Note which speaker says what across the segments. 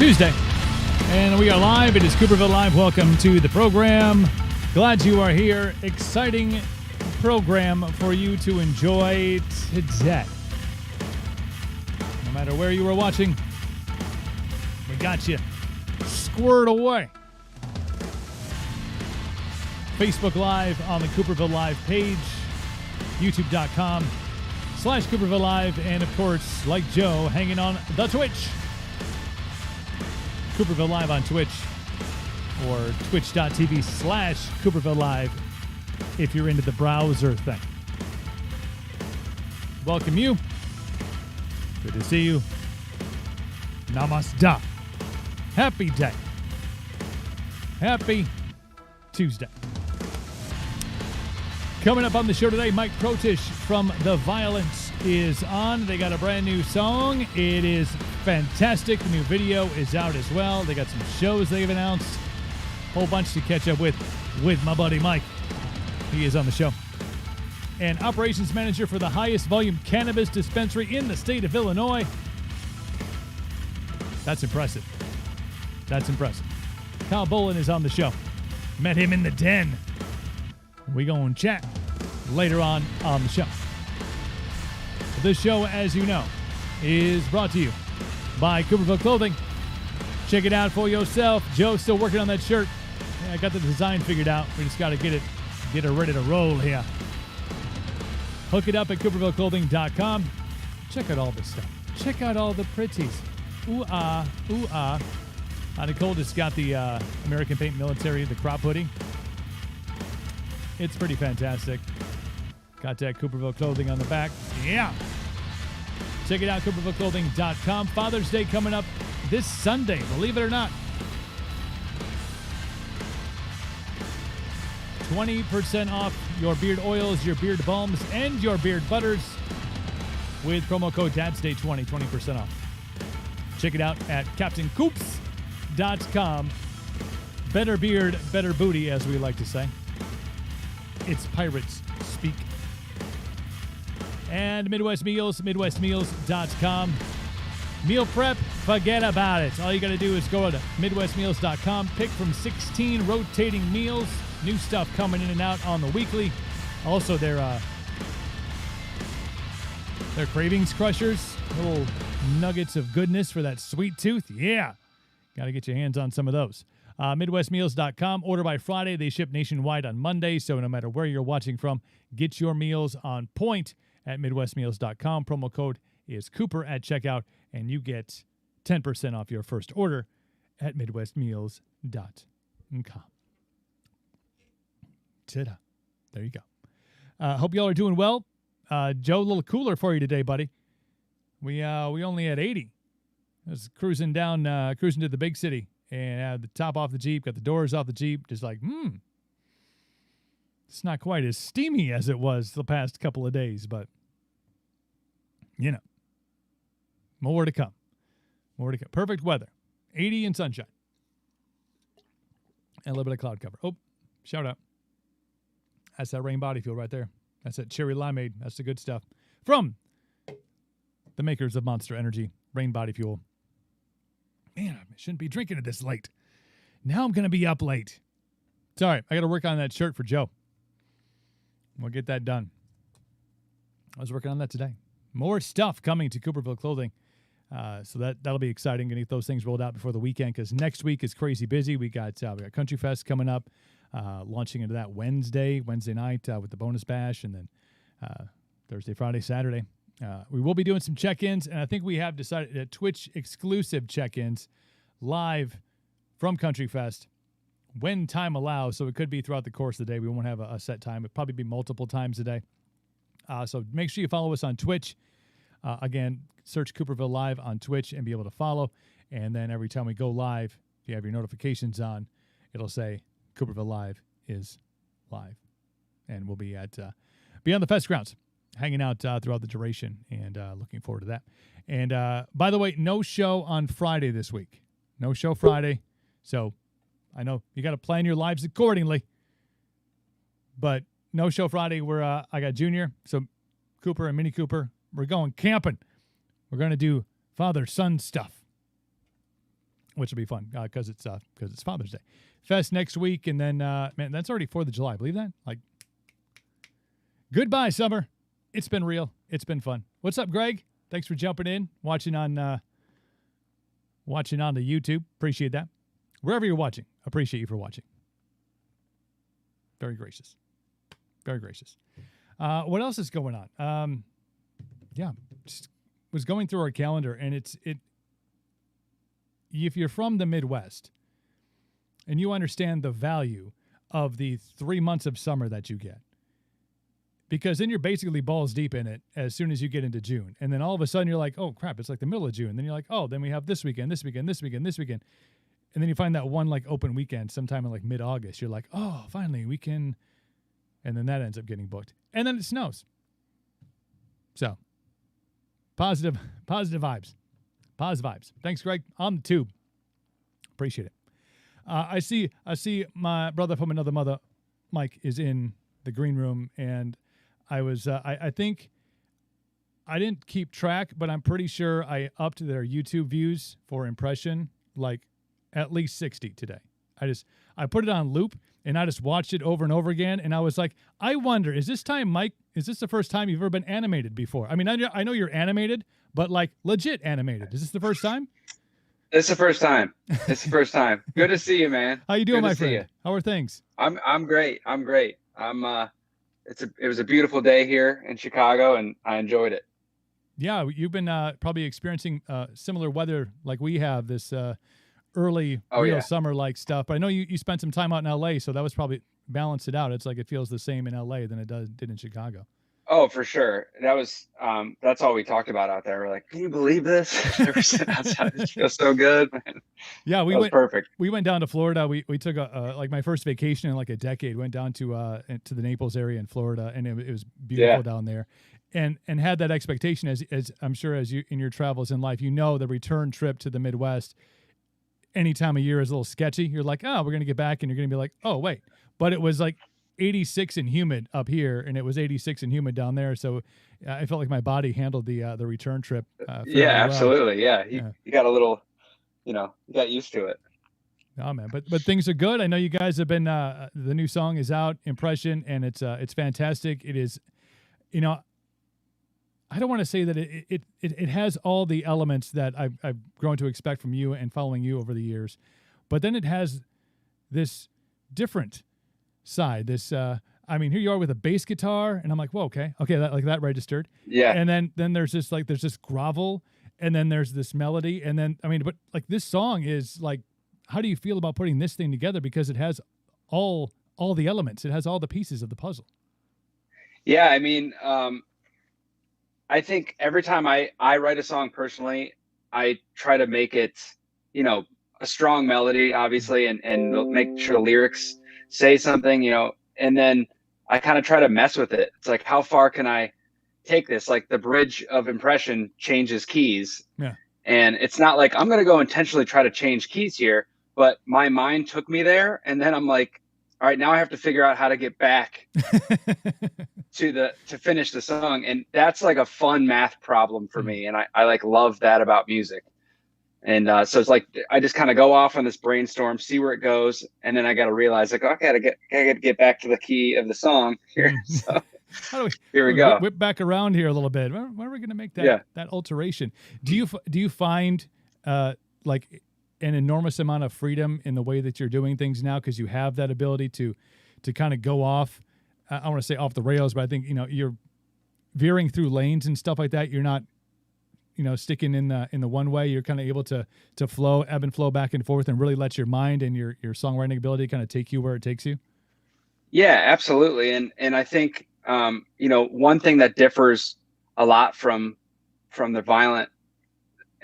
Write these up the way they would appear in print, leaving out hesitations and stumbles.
Speaker 1: Tuesday, and we are live. It is Cooperville Live. Welcome to the program. Glad you are here. Exciting program for you to enjoy today. No matter where you are watching, we got you squared away. Facebook Live on the Cooperville Live page, youtube.com/Cooperville Live, and of course, like Joe, hanging on the Twitch. Cooperville Live on Twitch, or twitch.tv/Cooperville Live if you're into the browser thing. Welcome you. Good to see you. Namaste. Happy day. Happy Tuesday. Coming up on the show today, Mike Protich from The Violence is on. They got a brand new song. It is fantastic. The new video is out as well. They got some shows they've announced. Whole bunch to catch up with my buddy Mike. He is on the show. And operations manager for the highest volume cannabis dispensary in the state of Illinois. That's impressive. That's impressive. Kyle Bowlin is on the show. Met him in the den. We gonna chat later on the show. This show, as you know, is brought to you by Cooperville Clothing. Check it out for yourself. Joe's still working on that shirt. Yeah, I got the design figured out. We just got to get it ready to roll here. Hook it up at CoopervilleClothing.com. Check out all this stuff. Check out all the pretties. Ooh ah, ooh ah. Nicole just got the American Paint Military, the crop hoodie. It's pretty fantastic. Got that Cooperville Clothing on the back. Yeah. Check it out, CoopervilleClothing.com. Father's Day coming up this Sunday, believe it or not. 20% off your beard oils, your beard balms, and your beard butters with promo code DADSDAY20, 20% off. Check it out at CaptainCoops.com. Better beard, better booty, as we like to say. It's pirates speak. And Midwest Meals, MidwestMeals.com. Meal prep, forget about it. All you got to do is go to MidwestMeals.com, pick from 16 rotating meals. New stuff coming in and out on the weekly. Also, their cravings crushers, little nuggets of goodness for that sweet tooth. Yeah, got to get your hands on some of those. MidwestMeals.com. Order by Friday. They ship nationwide on Monday, so no matter where you're watching from, get your meals on point at MidwestMeals.com. Promo code is Cooper at checkout, and you get 10% off your first order at MidwestMeals.com. Ta-da. There you go. Hope y'all are doing well. Joe, a little cooler for you today, buddy. We only had 80. I was cruising to the big city. And had the top off the Jeep, got the doors off the Jeep, just like, it's not quite as steamy as it was the past couple of days, but, you know, more to come. More to come. Perfect weather. 80 and sunshine. And a little bit of cloud cover. Oh, shout out. That's that rain body fuel right there. That's that cherry limeade. That's the good stuff. From the makers of Monster Energy, rain body fuel. Man, I shouldn't be drinking it this late. Now I'm going to be up late. It's all right. I got to work on that shirt for Joe. We'll get that done. I was working on that today. More stuff coming to Cooperville Clothing. So that'll be exciting. Going to get those things rolled out before the weekend because next week is crazy busy. We got Country Fest coming up, launching into that Wednesday night with the bonus bash, and then Thursday, Friday, Saturday. We will be doing some check-ins, and I think we have decided Twitch exclusive check-ins live from Country Fest when time allows. So it could be throughout the course of the day. We won't have a set time. It'll probably be multiple times a day. So make sure you follow us on Twitch. Again, search Cooperville Live on Twitch and be able to follow. And then every time we go live, if you have your notifications on, it'll say Cooperville Live is live. And we'll be at on the fest grounds, hanging out throughout the duration, and looking forward to that. And by the way, no show on Friday this week. No show Friday. So I know you got to plan your lives accordingly. But no show Friday. I got Junior, so Cooper and Mini Cooper. We're going camping. We're going to do father-son stuff. which will be fun because it's Father's Day. Fest next week, and then man, that's already 4th of July. Believe that? Like, goodbye summer. It's been real. It's been fun. What's up, Greg? Thanks for jumping in, watching on the YouTube. Appreciate that. Wherever you're watching, appreciate you for watching. Very gracious. Very gracious. What else is going on? Yeah, just was going through our calendar, and if you're from the Midwest and you understand the value of the 3 months of summer that you get, because then you're basically balls deep in it as soon as you get into June. And then all of a sudden you're like, oh crap, it's like the middle of June. Then you're like, oh, then we have this weekend, this weekend, this weekend, this weekend. And then you find that one like open weekend sometime in like mid-August. You're like, oh, finally we can. And then that ends up getting booked. And then it snows. So positive vibes. Positive vibes. Thanks, Greg. On the tube. Appreciate it. I see my brother from another mother, Mike, is in the green room, and I was I think I didn't keep track, but I'm pretty sure I upped their YouTube views for impression like at least 60 today. I put it on loop and I just watched it over and over again, and I was like, I wonder, is this time, Mike, is this the first time you've ever been animated before? I mean, I know you're animated, but like legit animated. Is this the first time?
Speaker 2: It's the first time. It's the first time. Good to see you, man.
Speaker 1: How you doing, my friend? How are things?
Speaker 2: I'm great. I'm great. It was a beautiful day here in Chicago, and I enjoyed it.
Speaker 1: Yeah, you've been probably experiencing similar weather like we have, this early real summer-like stuff. But I know you spent some time out in LA, so that was probably balanced it out. It's like it feels the same in LA than it did in Chicago.
Speaker 2: Oh, for sure. That was that's all we talked about out there. We're like, can you believe this? Never sitting outside. It feels so good, man.
Speaker 1: Yeah,
Speaker 2: perfect.
Speaker 1: We went down to Florida. We took like my first vacation in like a decade. Went down to the Naples area in Florida, and it was beautiful down there. And had that expectation, as I'm sure as you in your travels in life, the return trip to the Midwest any time of year is a little sketchy. You're like, oh, we're gonna get back, and you're gonna be like, oh wait, but it was like 86 and humid up here, and it was 86 and humid down there. So I felt like my body handled the return trip.
Speaker 2: Yeah, absolutely. Well. Yeah, you got a little, you got used to it.
Speaker 1: Oh man, but things are good. I know you guys have been. The new song is out, Impression, and it's fantastic. It is, I don't want to say that it has all the elements that I've grown to expect from you and following you over the years, but then it has this different side. This here you are with a bass guitar, and I'm like, whoa, okay, that registered.
Speaker 2: Yeah.
Speaker 1: And then there's this grovel, and then there's this melody, and then but like this song is like, how do you feel about putting this thing together, because it has all the elements, it has all the pieces of the puzzle?
Speaker 2: Yeah, I think every time I write a song personally, I try to make it, a strong melody, obviously, and make sure the lyrics say something, and then I kind of try to mess with it. It's like, how far can I take this? Like the bridge of Impression changes keys.
Speaker 1: Yeah.
Speaker 2: And it's not like I'm going to go intentionally try to change keys here, but my mind took me there. And then I'm like, all right, now I have to figure out how to get back to finish the song. And that's like a fun math problem for me. And I like love that about music. And so it's like, I just kind of go off on this brainstorm, see where it goes. And then I got to realize, like, okay, I got to get back to the key of the song here. So here we go.
Speaker 1: Whip back around here a little bit. When are we going to make that alteration? Do you find like an enormous amount of freedom in the way that you're doing things now, because you have that ability to kind of go off, I don't want to say off the rails, but I think, you're veering through lanes and stuff like that. You're not, sticking in the one way. You're kind of able to flow, ebb and flow back and forth, and really let your mind and your songwriting ability kind of take you where it takes you.
Speaker 2: Yeah, absolutely. And I think, one thing that differs a lot from the Violent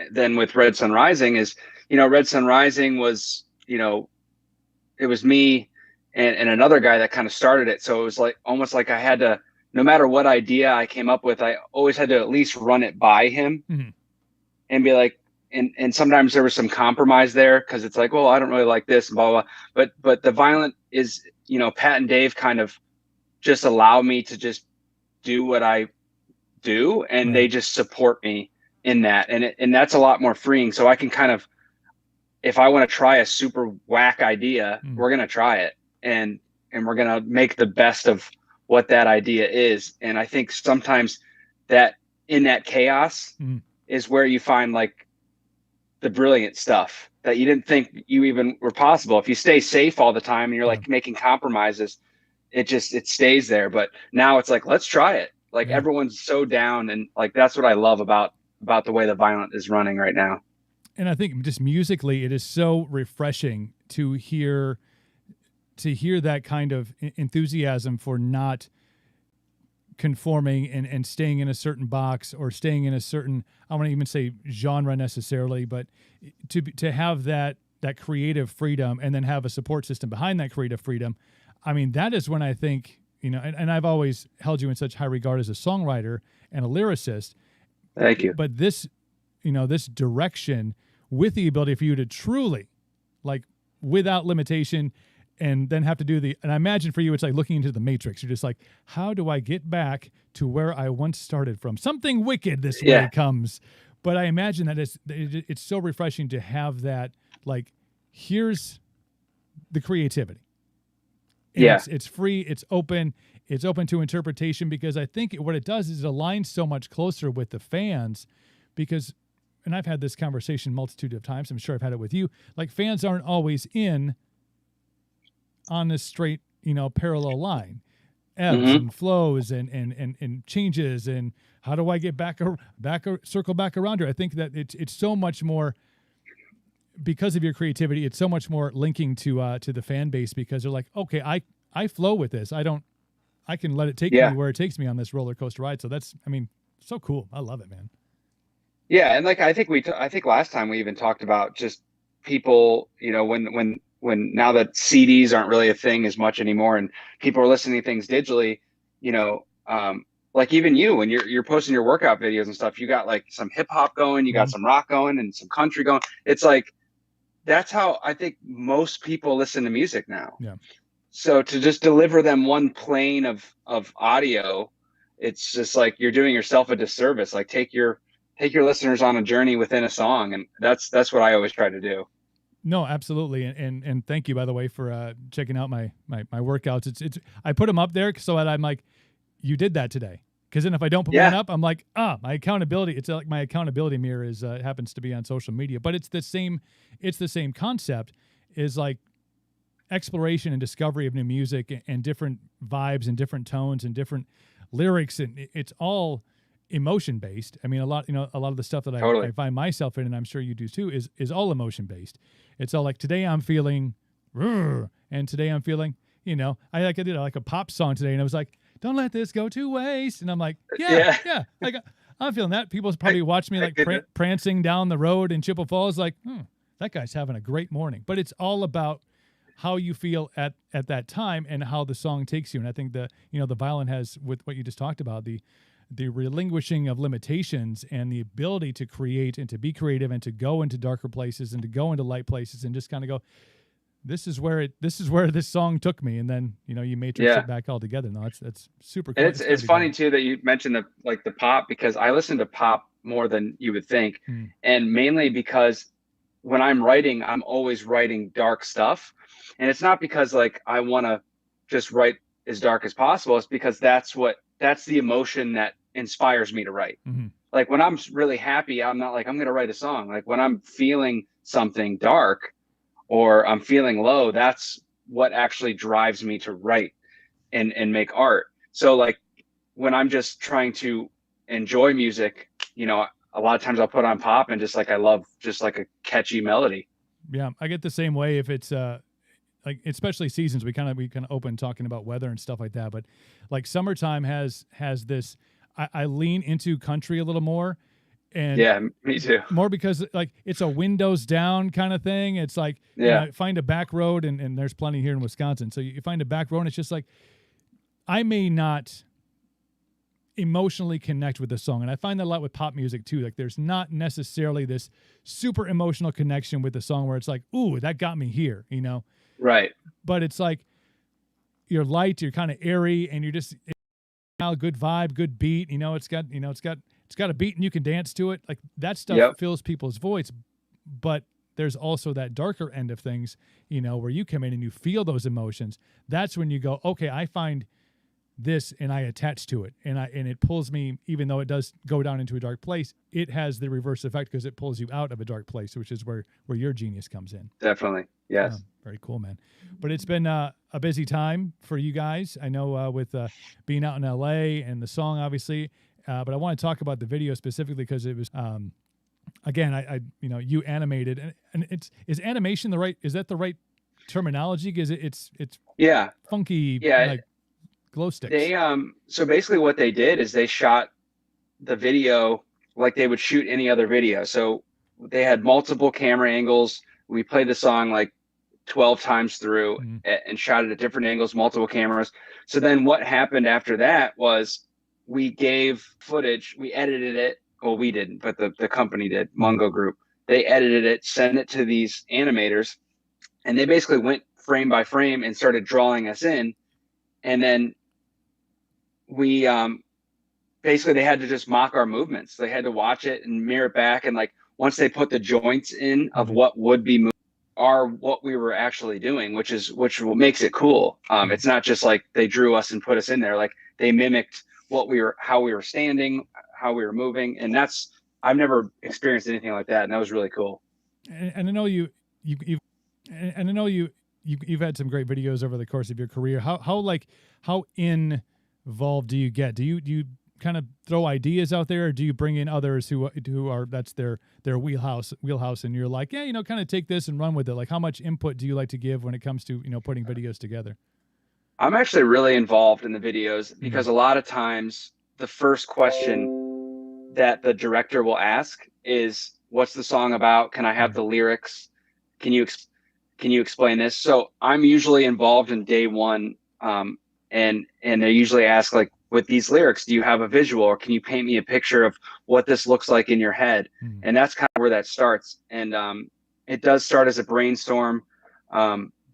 Speaker 2: than with Red Sun Rising is, Red Sun Rising was, it was me and another guy that kind of started it. So it was like, almost like I had to, no matter what idea I came up with, I always had to at least run it by him and be like, and sometimes there was some compromise there, because it's like, well, I don't really like this and blah, blah, blah. But the Violent is, Pat and Dave kind of just allow me to just do what I do, and they just support me in that. And that's a lot more freeing. So I can kind of if I want to try a super whack idea,
Speaker 1: Mm.
Speaker 2: we're going to try it, and we're going to make the best of what that idea is. And I think sometimes that in that chaos is where you find like the brilliant stuff that you didn't think you even were possible. If you stay safe all the time and you're like making compromises, it stays there. But now it's like, let's try it. Like everyone's so down, and like that's what I love about the way the Violent is running right now.
Speaker 1: And I think just musically, it is so refreshing to hear that kind of enthusiasm for not conforming and staying in a certain box or staying in a certain, I won't even say genre necessarily, but to have that creative freedom and then have a support system behind that creative freedom. I mean, that is when I think, and I've always held you in such high regard as a songwriter and a lyricist.
Speaker 2: Thank you.
Speaker 1: But this, this direction with the ability for you to truly, like, without limitation, and then have to do and I imagine for you, it's like looking into the Matrix. You're just like, how do I get back to where I once started from? Something wicked this way comes. But I imagine that it's so refreshing to have that, like, here's the creativity. And it's free, it's open to interpretation, because I think what it does is it aligns so much closer with the fans, because, and I've had this conversation multitude of times, I'm sure I've had it with you, like, fans aren't always on this straight, parallel line, ebbs and flows and changes, and how do I get circle back around here? I think that it's so much more, because of your creativity, it's so much more linking to the fan base, because they're like, okay, I flow with this. I can let it take me where it takes me on this roller coaster ride. So that's, so cool. I love it, man.
Speaker 2: Yeah. And like, I think I think last time we even talked about just people, when now that CDs aren't really a thing as much anymore, and people are listening to things digitally, like even you, when you're posting your workout videos and stuff, you got like some hip hop going, you got some rock going and some country going. It's like, that's how I think most people listen to music now.
Speaker 1: Yeah.
Speaker 2: So to just deliver them one plane of audio, it's just like you're doing yourself a disservice. Like take your listeners on a journey within a song. And that's what I always try to do.
Speaker 1: No, absolutely. And thank you, by the way, for checking out my workouts. It's I put them up there so that I'm like, you did that today. Because then if I don't put one up, I'm like, my accountability. It's like my accountability mirror is happens to be on social media. But it's the same concept, is like exploration and discovery of new music and different vibes and different tones and different lyrics, and it's all emotion based. I mean, a lot of the stuff that I find myself in, and I'm sure you do too, is all emotion based. It's all like, today I'm feeling, and today I'm feeling, I did like a pop song today, and I was like, don't let this go to waste. And I'm like, yeah. Like, I'm feeling that. People probably watch me like prancing down the road in Chippewa Falls, like, that guy's having a great morning. But it's all about how you feel at that time and how the song takes you. And I think the Violent has, with what you just talked about, the relinquishing of limitations and the ability to create and to be creative and to go into darker places and to go into light places and just kind of go, this is where this song took me, and then you matrix it back all together. No, that's super cool.
Speaker 2: And it's funny too that you mentioned the pop, because I listen to pop more than you would think, and mainly because when I'm writing, I'm always writing dark stuff, and it's not because like I want to just write as dark as possible. It's because that's the emotion that inspires me to write. Like when I'm really happy, I'm not like, I'm going to write a song. Like when I'm feeling something dark, or I'm feeling low, that's what actually drives me to write and make art. So like when I'm just trying to enjoy music, a lot of times I'll put on pop, and just like, I love just like a catchy melody.
Speaker 1: Yeah. I get the same way if it's like, especially seasons, we kind of open talking about weather and stuff like that. But like summertime has this, I lean into country a little more. And
Speaker 2: yeah, me too.
Speaker 1: More because like it's a windows down kind of thing. It's like, find a back road, and there's plenty here in Wisconsin. So you find a back road, and it's just like, I may not emotionally connect with the song. And I find that a lot with pop music too. Like there's not necessarily this super emotional connection with the song where it's like, ooh, that got me here,
Speaker 2: Right.
Speaker 1: But it's like, you're light, you're kind of airy, and you're just good vibe, good beat. It's got a beat and you can dance to it. Like that stuff fills people's voice. But there's also that darker end of things, where you come in and you feel those emotions. That's when you go, okay, I find this and I attach to it, and it pulls me, even though it does go down into a dark place, it has the reverse effect because it pulls you out of a dark place, which is where your genius comes in.
Speaker 2: Definitely. Yes.
Speaker 1: Very cool, man. But it's been a busy time for you guys. I know with being out in LA and the song, obviously, but I want to talk about the video specifically because it was, again, I you animated, and is animation is that the right terminology? Because it's funky, like glow sticks.
Speaker 2: They so basically what they did is they shot the video like they would shoot any other video. So they had multiple camera angles. We played the song like 12 times through and shot it at different angles, multiple cameras. So then what happened after that was we gave footage, we edited it. Well, we didn't, but the company did, Mungo Group. They edited it, sent it to these animators, and they basically went frame by frame and started drawing us in. And then we basically they had to just mock our movements. They had to watch it and mirror it back. And like once they put the joints in of what would be moved are what we were actually doing, which makes it cool. It's not just like they drew us and put us in there. Like they mimicked how we were standing, how we were moving. And I've never experienced anything like that. And that was really cool.
Speaker 1: And I know you've had some great videos over the course of your career. How involved do you get? Do you kind of throw ideas out there, or do you bring in others who are that's their wheelhouse, and you're like, kind of take this and run with it? Like, how much input do you like to give when it comes to putting videos together?
Speaker 2: I'm actually really involved in the videos because a lot of times the first question that the director will ask is, "What's the song about? Can I have the lyrics? Can you explain this?" So I'm usually involved in day one, and they usually ask, like, with these lyrics, do you have a visual, or can you paint me a picture of what this looks like in your head? And that's kind of where that starts. And it does start as a brainstorm.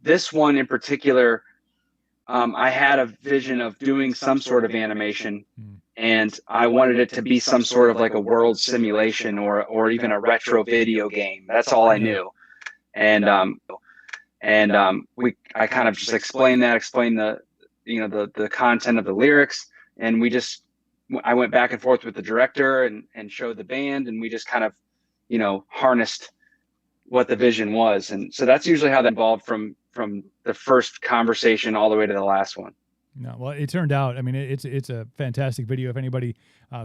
Speaker 2: This one in particular, I had a vision of doing some sort of animation, and I wanted it to be some sort of like a world simulation or even a retro video game. That's all I knew. And I kind of just explained the content of the lyrics, and I went back and forth with the director and showed the band, and we just kind of, harnessed what the vision was. And so that's usually how that evolved from the first conversation all the way to the last one.
Speaker 1: No, well, it turned out, I mean, it's a fantastic video. If anybody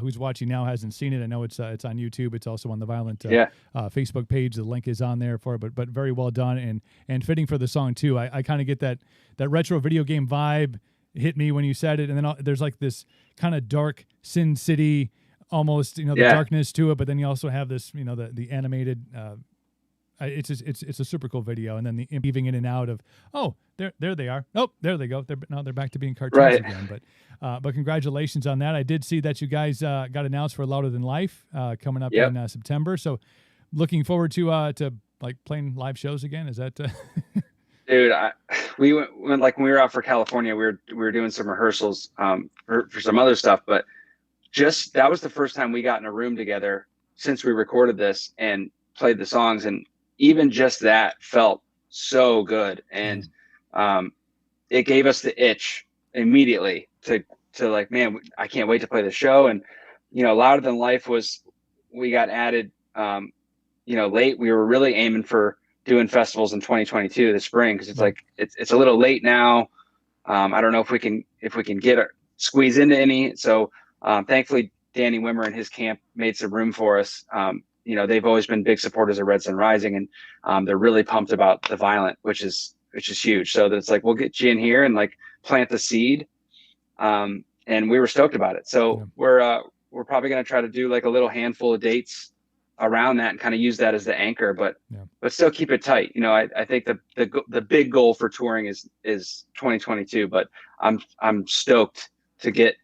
Speaker 1: who's watching now hasn't seen it, I know it's on YouTube. It's also on the Violent Facebook page. The link is on there for it, but very well done and fitting for the song too. I kind of get that retro video game vibe hit me when you said it, and then there's like this kind of dark Sin City, almost the darkness to it, but then you also have this the animated. It's a super cool video, and then the weaving in and out of there they are, there they go, they're back to being cartoons again. But congratulations on that. I did see that you guys got announced for Louder Than Life coming up in September, so looking forward to like playing live shows again. Is that
Speaker 2: Dude, we went like when we were out for California, we were doing some rehearsals for some other stuff, but that was the first time we got in a room together since we recorded this and played the songs, and even just that felt so good. And it gave us the itch immediately to like, man, I can't wait to play the show. And Louder Than Life we got added late. We were really aiming for doing festivals in 2022 this spring, because it's like it's a little late now. I don't know if we can squeeze into any. So thankfully Danny Wimmer and his camp made some room for us. They've always been big supporters of Red Sun Rising, and they're really pumped about the Violent, which is huge. So that's like, we'll get you in here and like plant the seed. And we were stoked about it. So we're probably going to try to do like a little handful of dates around that and kind of use that as the anchor, but still keep it tight. I think the big goal for touring is 2022, but I'm stoked to get,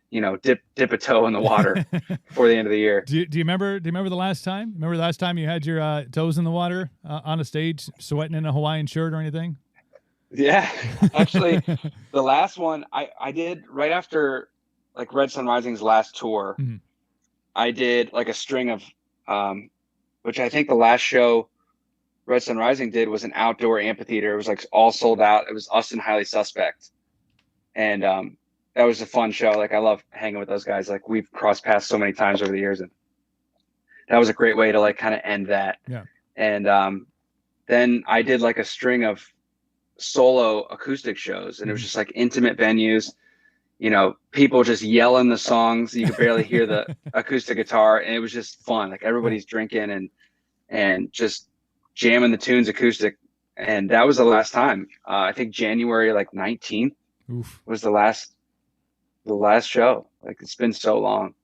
Speaker 2: dip a toe in the water before the end of the year.
Speaker 1: Do you remember the last time? Remember the last time you had your toes in the water on a stage, sweating in a Hawaiian shirt or anything?
Speaker 2: Yeah, actually, the last one I did right after like Red Sun Rising's last tour. I did like a string of, which I think the last show Red Sun Rising did was an outdoor amphitheater. It was like all sold out. It was us and Highly Suspect. And that was a fun show. Like, I love hanging with those guys. Like, we've crossed paths so many times over the years, and that was a great way to like kind of end that.
Speaker 1: Yeah.
Speaker 2: And then I did like a string of solo acoustic shows, and it was just like intimate venues, you know, people just yelling the songs. You could barely hear the acoustic guitar, and it was just fun. Like, everybody's drinking and just jamming the tunes acoustic. And that was the last time. I think January like 19th was the last show. Like, it's been so long.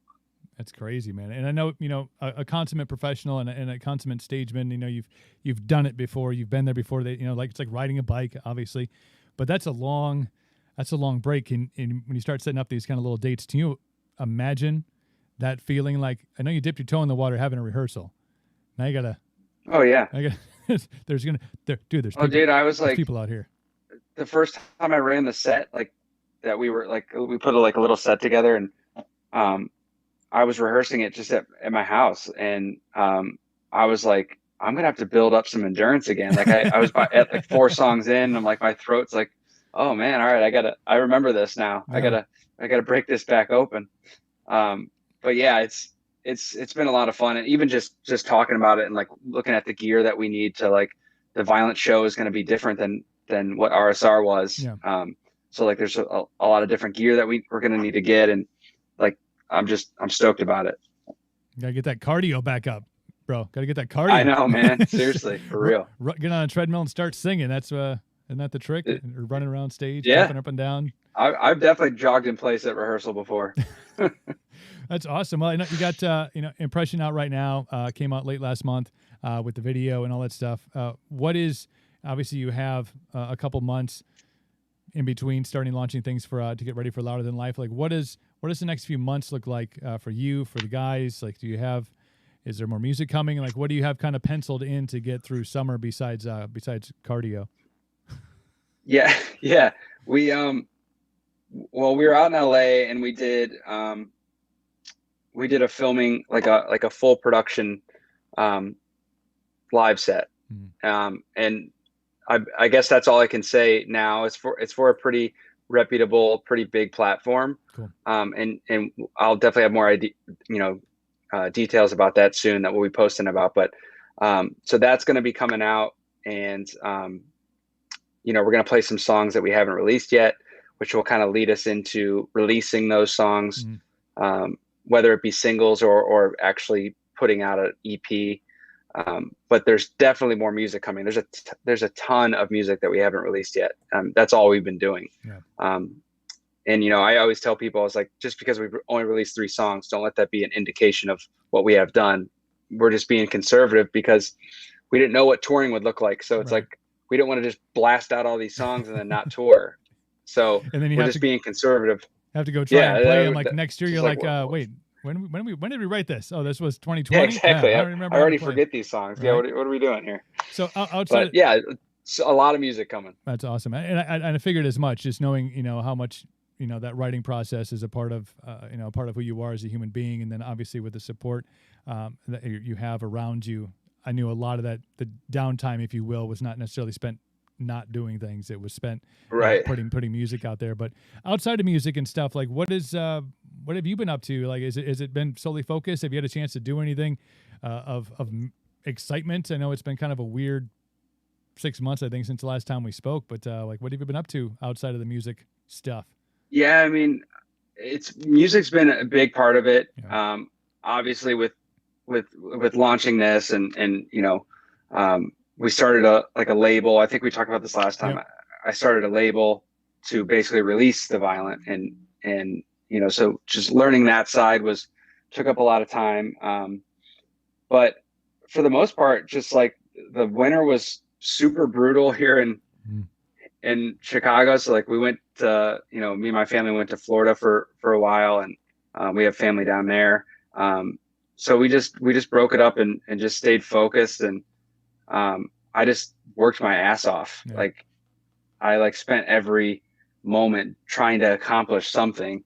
Speaker 1: That's crazy, man. And I know, you know, a consummate professional and a consummate stageman, you know, you've done it before, you've been there before. They, you know, like, it's like riding a bike, obviously, but that's a long break. And when you start setting up these kind of little dates, can you imagine that feeling? Like, I know you dipped your toe in the water having a rehearsal. Now you gotta.
Speaker 2: Oh yeah.
Speaker 1: There's people,
Speaker 2: dude, I was like,
Speaker 1: people out here.
Speaker 2: The first time I ran the set, like that, we put a little set together, and I was rehearsing it just at my house, and I was like, I'm gonna have to build up some endurance again. Like, I was at like 4 songs in, and I'm like, my throat's like, oh man, all right, I remember this now. Yeah. I gotta break this back open. But yeah, it's been a lot of fun, and even just talking about it and like looking at the gear that we need to, like, the Violent show is going to be different than what RSR was. Yeah. So like, there's a lot of different gear that we're going to need to get, and like, I'm stoked about it.
Speaker 1: You gotta get that cardio back up, bro. Gotta get that cardio.
Speaker 2: I know, man. Seriously, for real.
Speaker 1: Get on a treadmill and start singing. That's isn't that the trick? Or running around stage,
Speaker 2: yeah,
Speaker 1: jumping up and down.
Speaker 2: I've definitely jogged in place at rehearsal before.
Speaker 1: That's awesome. Well, I know you got Impression out right now. Came out late last month with the video and all that stuff. What is, obviously you have a couple months in between starting launching things for to get ready for Louder Than Life. Like, what does the next few months look like for you, for the guys? Like, is there more music coming? Like, what do you have kind of penciled in to get through summer besides cardio?
Speaker 2: Yeah. We well, we were out in LA, and we did a filming, like a full production live set. Mm-hmm. And I guess that's all I can say now. It's for a pretty reputable, pretty big platform. Cool. And I'll definitely have more details about that soon that we'll be posting about. But so that's going to be coming out, and we're going to play some songs that we haven't released yet, which will kind of lead us into releasing those songs, whether it be singles or actually putting out an EP. But there's definitely more music coming. There's a ton of music that we haven't released yet. That's all we've been doing. Yeah. And I always tell people, I was like, just because we've only released 3 songs, don't let that be an indication of what we have done. We're just being conservative because we didn't know what touring would look like. So it's like, we don't want to just blast out all these songs and then not tour. So and then we're just being conservative.
Speaker 1: Have to go try and play them like next year. You're like, wait, when did we write this? Oh, this was 2020.
Speaker 2: Yeah, exactly.
Speaker 1: Yeah, I don't remember.
Speaker 2: I already forget these songs. Right? Yeah, what are we doing here?
Speaker 1: So outside,
Speaker 2: it's a lot of music coming.
Speaker 1: That's awesome, and I figured as much, just knowing how much that writing process is a part of who you are as a human being, and then obviously with the support that you have around you. I knew a lot of that, the downtime, if you will, was not necessarily spent not doing things. It was spent putting music out there. But outside of music and stuff, like what have you been up to? Like, is it been solely focused? Have you had a chance to do anything of excitement? I know it's been kind of a weird 6 months, I think, since the last time we spoke. But like, what have you been up to outside of the music stuff?
Speaker 2: Yeah, I mean, music's been a big part of it. Yeah. Obviously with launching this and we started a label. I think we talked about this last time. Yep. I started a label to basically release the Violent, and so just learning that side took up a lot of time. But for the most part, just like the winter was super brutal here in Chicago. So like we went to, me and my family went to Florida for a while, and we have family down there. So we just broke it up and just stayed focused, and I just worked my ass off. Yeah. Like I spent every moment trying to accomplish something.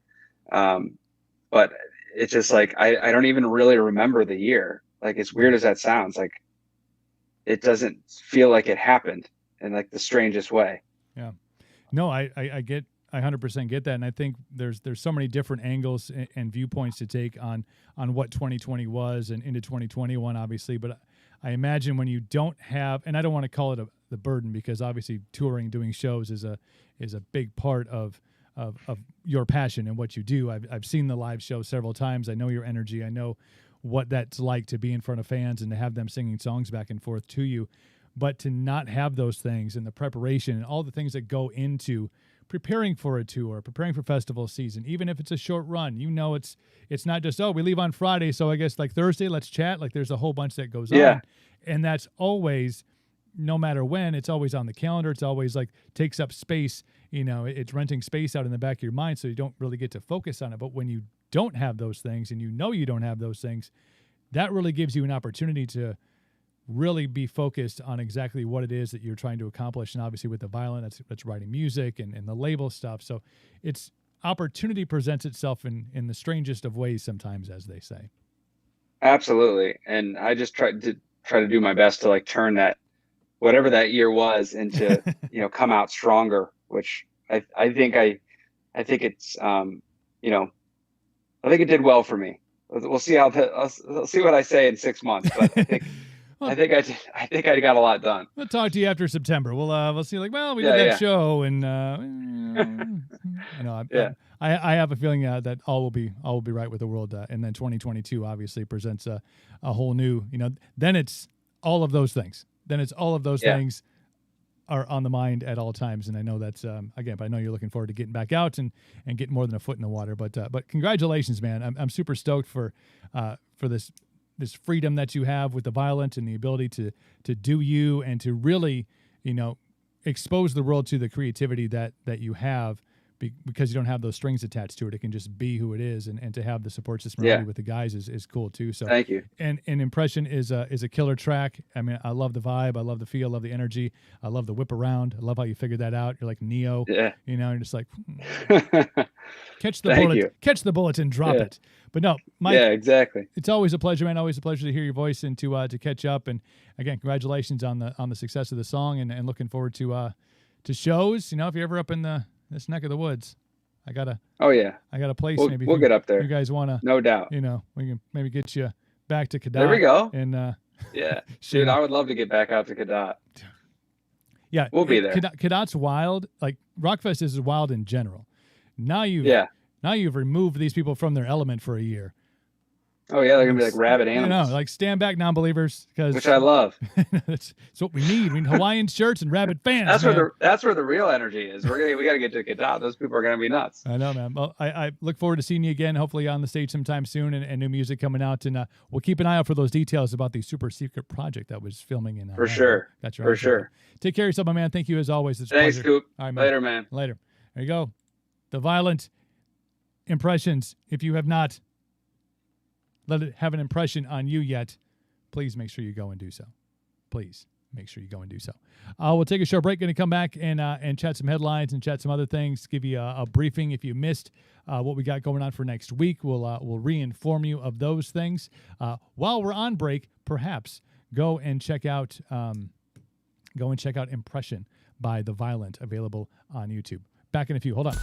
Speaker 2: But it's just like I don't even really remember the year. Like, as weird as that sounds, like it doesn't feel like it happened in like the strangest way.
Speaker 1: Yeah. No, I 100% get that. And I think there's so many different angles and viewpoints to take on what 2020 was and into 2021, obviously. But I imagine when you don't have, and I don't want to call it the burden, because obviously touring, doing shows is a big part of your passion and what you do. I've seen the live show several times. I know your energy. I know what that's like to be in front of fans and to have them singing songs back and forth to you. But to not have those things and the preparation and all the things that go into preparing for a tour, preparing for festival season, even if it's a short run, it's not just, we leave on Friday, so I guess like Thursday, let's chat. Like there's a whole bunch that goes on. And that's always, no matter when, it's always on the calendar. It's always like takes up space. It's renting space out in the back of your mind, so you don't really get to focus on it. But when you don't have those things and you don't have those things, that really gives you an opportunity to really be focused on exactly what it is that you're trying to accomplish. And obviously with the Violin, that's writing music and the label stuff. So it's opportunity presents itself in the strangest of ways sometimes, as they say.
Speaker 2: Absolutely. And I just try to do my best to like turn that, whatever that year was, into, come out stronger, which I think it's, I think it did well for me. We'll see I'll see what I say in 6 months, but I think, I think I got a lot done.
Speaker 1: We'll talk to you after September. We'll see. Like, well, we did that show, and I have a feeling that all will be right with the world. And then 2022 obviously presents a whole new. Then it's all of those things. Then it's all of those things are on the mind at all times. And I know that's again. But I know you're looking forward to getting back out and getting more than a foot in the water. But congratulations, man. I'm super stoked for this freedom that you have with the Violent and the ability to do you and to really, expose the world to the creativity that you have because you don't have those strings attached to it. It can just be who it is, and to have the support system already with the guys is cool too. So
Speaker 2: thank you.
Speaker 1: And Impression is a killer track. I mean, I love the vibe. I love the feel. I love the energy. I love the whip around. I love how you figured that out. You're like Neo. Yeah. You're just like catch the bullet and drop it. But no, Mike.
Speaker 2: Yeah, exactly.
Speaker 1: It's always a pleasure, man. Always a pleasure to hear your voice and to catch up. And again, congratulations on the success of the song, and looking forward to shows. If you're ever up in this neck of the woods, I got a place.
Speaker 2: We'll,
Speaker 1: maybe
Speaker 2: we'll get up there.
Speaker 1: You guys want to?
Speaker 2: No doubt.
Speaker 1: We can maybe get you back to Cadott.
Speaker 2: There we go.
Speaker 1: And
Speaker 2: yeah, dude, I would love to get back out to Cadott.
Speaker 1: Yeah,
Speaker 2: we'll be there.
Speaker 1: Cadott's wild. Like Rockfest is wild in general. Now you've removed these people from their element for a year.
Speaker 2: Oh yeah, they're gonna be like rabid animals.
Speaker 1: Like stand back, non-believers,
Speaker 2: which I love.
Speaker 1: That's what we need. We need Hawaiian shirts and rabid fans.
Speaker 2: That's where the real energy is. We gotta get to Cadott. Those people are gonna be nuts.
Speaker 1: I know, man. Well, I look forward to seeing you again, hopefully on the stage sometime soon, and new music coming out. And we'll keep an eye out for those details about the super secret project that was filming in.
Speaker 2: For sure.
Speaker 1: That's right.
Speaker 2: For sure.
Speaker 1: Take care of yourself, my man. Thank you as always. It's
Speaker 2: Thanks,
Speaker 1: pleasure.
Speaker 2: Coop.
Speaker 1: All right, man.
Speaker 2: Later, man.
Speaker 1: Later. There you go. The Violent Impressions. If you have not let it have an impression on you yet, please make sure you go and do so. Please make sure you go and do so. We'll take a short break. Going to come back and chat some headlines and chat some other things. Give you a briefing if you missed what we got going on for next week. We'll re-inform you of those things. While we're on break, perhaps go and check out Impression by The Violent, available on YouTube. Back in a few. Hold on.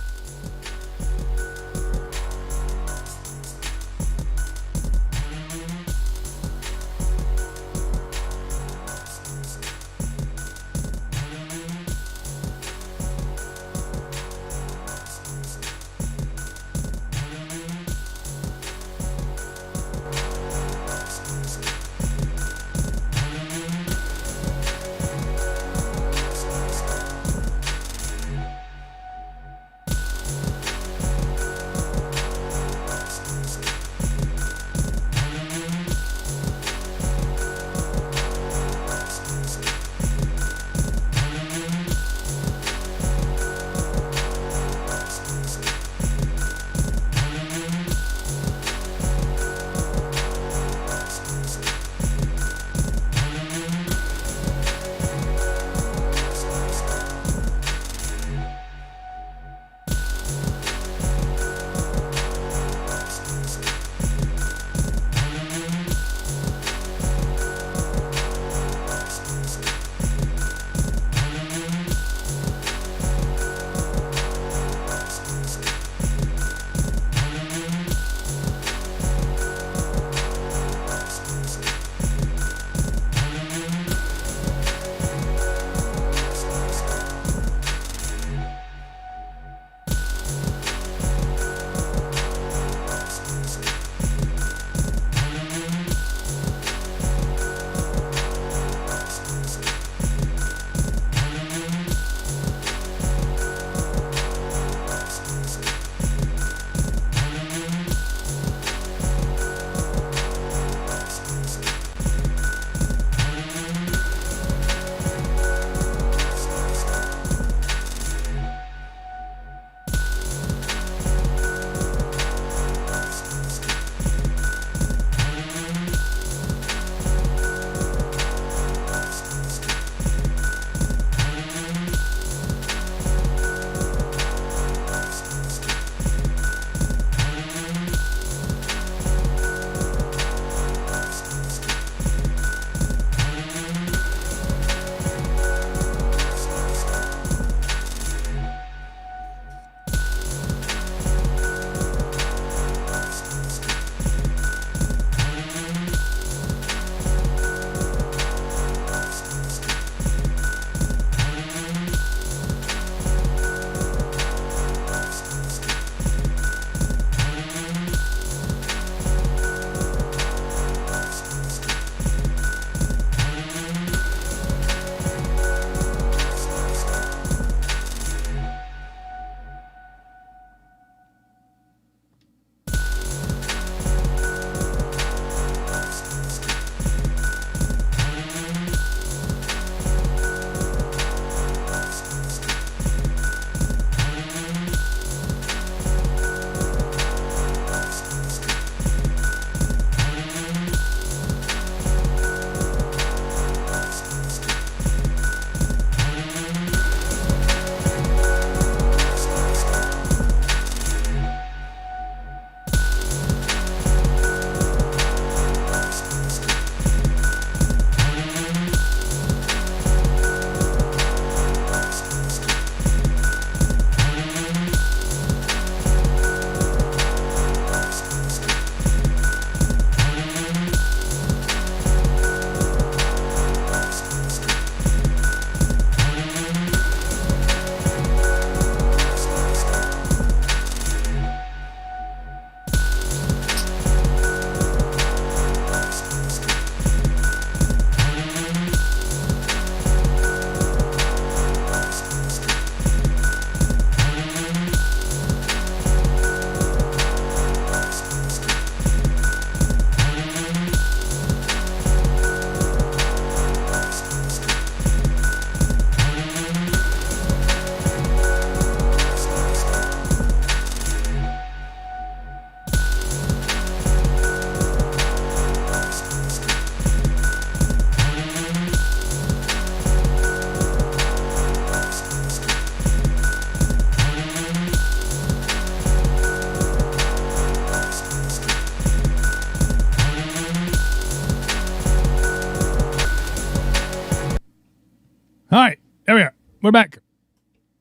Speaker 1: All right, there we are. We're back.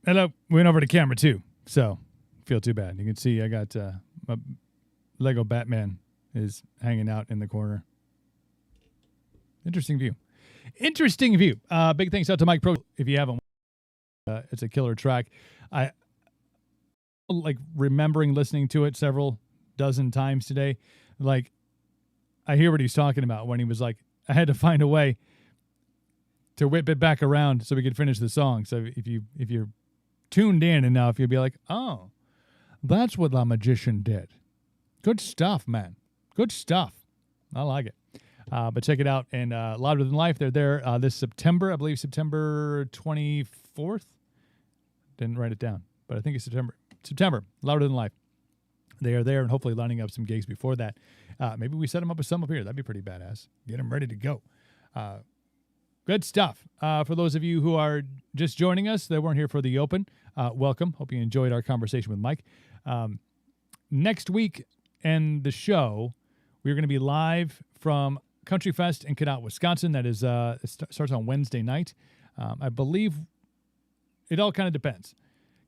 Speaker 1: Hello. We went over to camera too, so feel too bad. You can see I got my Lego Batman is hanging out in the corner. Interesting view. Interesting view. Big thanks out to Mike Pro. If you haven't, it's a killer track. I like remembering listening to it several dozen times today. Like, I hear what he's talking about when he was like, I had to find a way to whip it back around so we could finish the song. So if you're tuned in enough, you'll be like, oh, that's what the magician did. Good stuff, man. Good stuff. I like it. But check it out. And Louder Than Life, they're there this September, I believe September 24th. Didn't write it down, but I think it's September, Louder Than Life. They are there and hopefully lining up some gigs before that. Maybe we set them up with some up here. That'd be pretty badass. Get them ready to go. Good stuff. For those of you who are just joining us, that weren't here for the open, welcome. Hope you enjoyed our conversation with Mike. Next week and the show, we're going to be live from Country Fest in Cadott, Wisconsin. That is, it starts on Wednesday night. I believe it all kind of depends.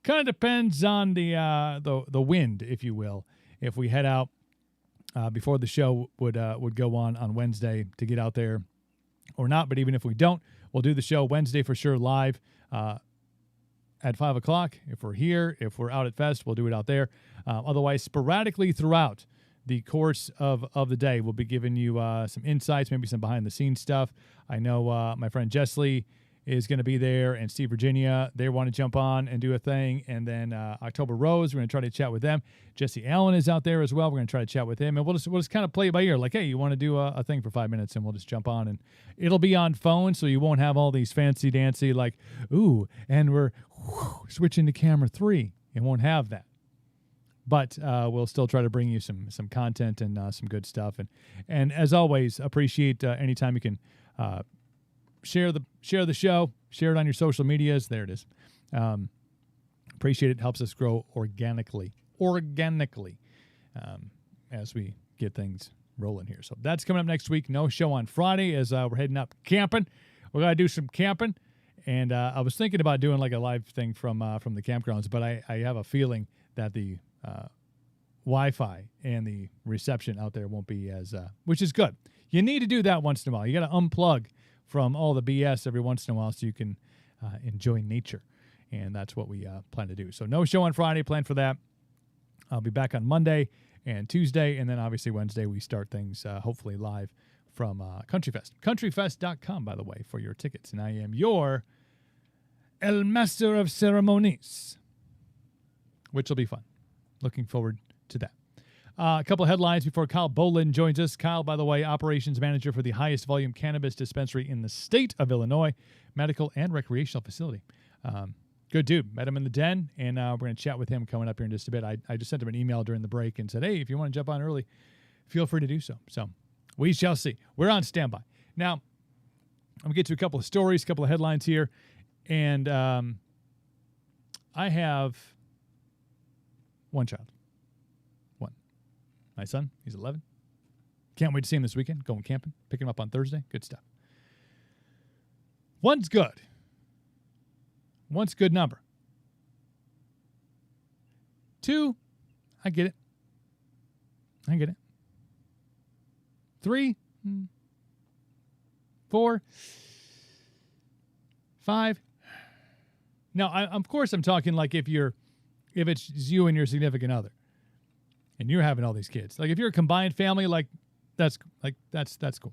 Speaker 1: Kind of depends on the wind, if you will. If we head out before the show would go on Wednesday to get out there or not. But even if we don't, we'll do the show Wednesday for sure live at 5 o'clock. If we're here, if we're out at Fest, we'll do it out there. Otherwise, sporadically throughout the course of the day, we'll be giving you some insights, maybe some behind-the-scenes stuff. I know my friend Jessley is going to be there, and Steve Virginia, they want to jump on and do a thing. And then October Rose, we're going to try to chat with them. Jesse Allen is out there as well. We're going to try to chat with him, and we'll just kind of play it by ear. Like, hey, you want to do a thing for 5 minutes, and we'll just jump on. And it'll be on phone, so you won't have all these fancy-dancy, like, ooh, and we're switching to camera 3. It won't have that. But we'll still try to bring you some content and some good stuff. And as always, appreciate anytime you can share the show, share it on your social medias. There it is. Appreciate it. Helps us grow organically as we get things rolling here. So that's coming up next week. No show on Friday as we're heading up camping. We're going to do some camping. And I was thinking about doing like a live thing from the campgrounds, but I have a feeling that the Wi-Fi and the reception out there won't be as, which is good. You need to do that once in a while. You got to unplug from all the BS every once in a while so you can enjoy nature. And that's what we plan to do. So no show on Friday, plan for that. I'll be back on Monday and Tuesday. And then obviously Wednesday we start things hopefully live from Country Fest. Countryfest.com, by the way, for your tickets. And I am your El Master of Ceremonies, which will be fun. Looking forward to that. A couple of headlines before Kyle Bowlin joins us. Kyle, by the way, operations manager for the highest volume cannabis dispensary in the state of Illinois, medical and recreational facility. Good dude. Met him in the den, and we're going to chat with him coming up here in just a bit. I just sent him an email during the break and said, hey, if you want to jump on early, feel free to do so. So we shall see. We're on standby. Now, I'm going to get to a couple of stories, a couple of headlines here, and I have one child. My son, he's 11. Can't wait to see him this weekend. Going camping, picking him up on Thursday. Good stuff. One's good. One's a good number. 2, I get it. 3, 4, 5. Now, of course, I'm talking like if it's you and your significant other. And you're having all these kids. Like if you're a combined family, that's cool.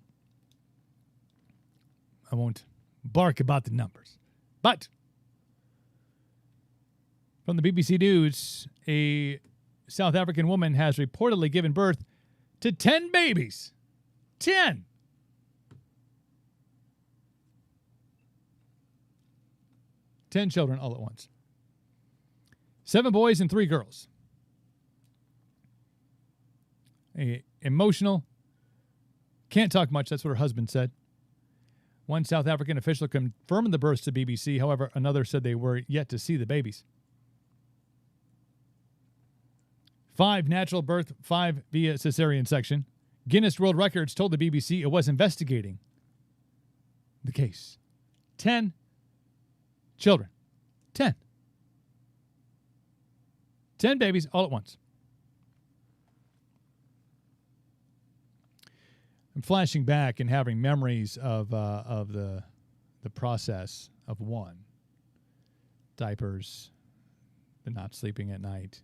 Speaker 1: I won't bark about the numbers. But from the BBC News, a South African woman has reportedly given birth to 10 babies. 10. Children all at once. 7 boys and 3 girls. Emotional. Can't talk much. That's what her husband said. One South African official confirmed the births to BBC. However, another said they were yet to see the babies. 5 natural birth, 5 via cesarean section. Guinness World Records told the BBC it was investigating the case. 10 children. 10. 10 babies all at once. I'm flashing back and having memories of the process of one. Diapers, the not sleeping at night,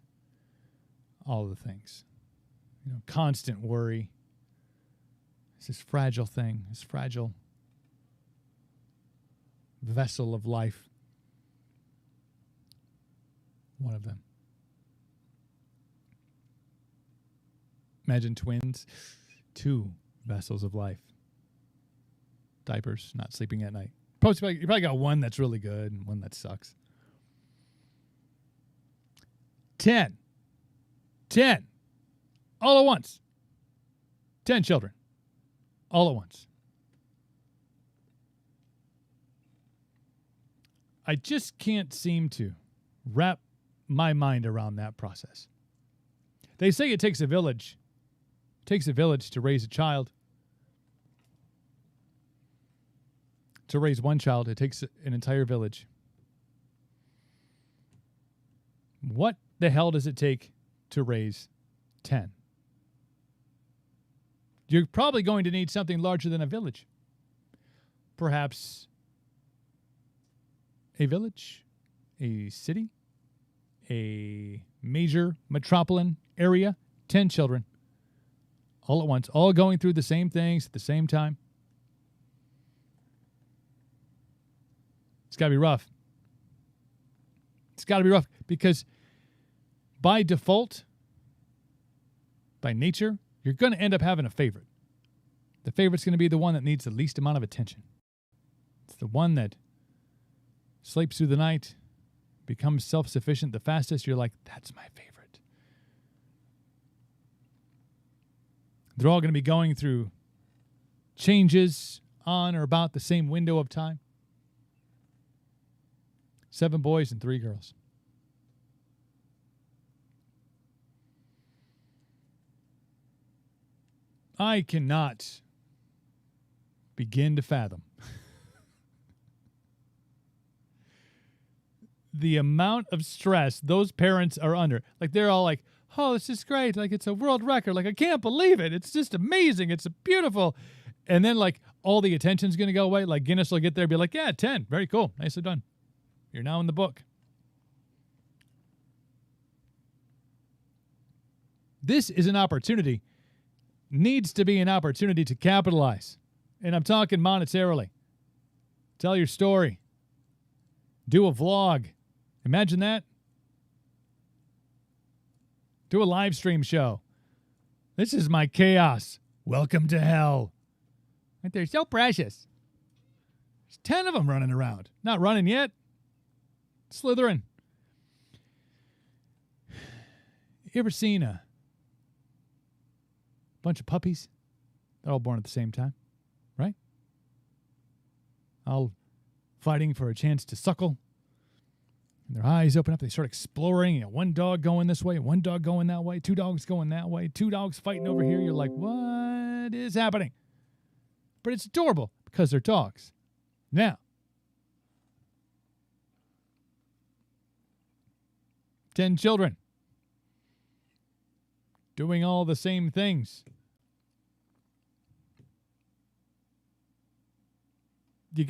Speaker 1: all of the things. You know, constant worry. It's this fragile thing, this fragile vessel of life. One of them. Imagine twins. 2 vessels of life. Diapers, not sleeping at night. You probably got one that's really good and one that sucks. 10. All at once. 10 children. All at once. I just can't seem to wrap my mind around that process. They say it takes a village. It takes a village to raise a child. To raise one child, it takes an entire village. What the hell does it take to raise 10? You're probably going to need something larger than a village. Perhaps a village, a city, a major metropolitan area, 10 children, all at once, all going through the same things at the same time. It's got to be rough. It's got to be rough because by default, by nature, you're going to end up having a favorite. The favorite's going to be the one that needs the least amount of attention. It's the one that sleeps through the night, becomes self-sufficient the fastest. You're like, that's my favorite. They're all going to be going through changes on or about the same window of time. 7 boys and 3 girls. I cannot begin to fathom the amount of stress those parents are under. Like, they're all like, oh, this is great. Like, it's a world record. Like, I can't believe it. It's just amazing. It's beautiful. And then, like, all the attention's going to go away. Like, Guinness will get there and be like, yeah, 10. Very cool. Nicely done. You're now in the book. This is an opportunity. Needs to be an opportunity to capitalize. And I'm talking monetarily. Tell your story. Do a vlog. Imagine that. Do a live stream show. This is my chaos. Welcome to hell. Right, they're so precious. There's 10 of them running around. Not running yet. Slithering. You ever seen a bunch of puppies? They're all born at the same time, right? All fighting for a chance to suckle. And their eyes open up. They start exploring. You know, one dog going this way, one dog going that way, 2 dogs going that way, 2 dogs fighting over here. You're like, what is happening? But it's adorable because they're dogs. Now, 10 children doing all the same things. You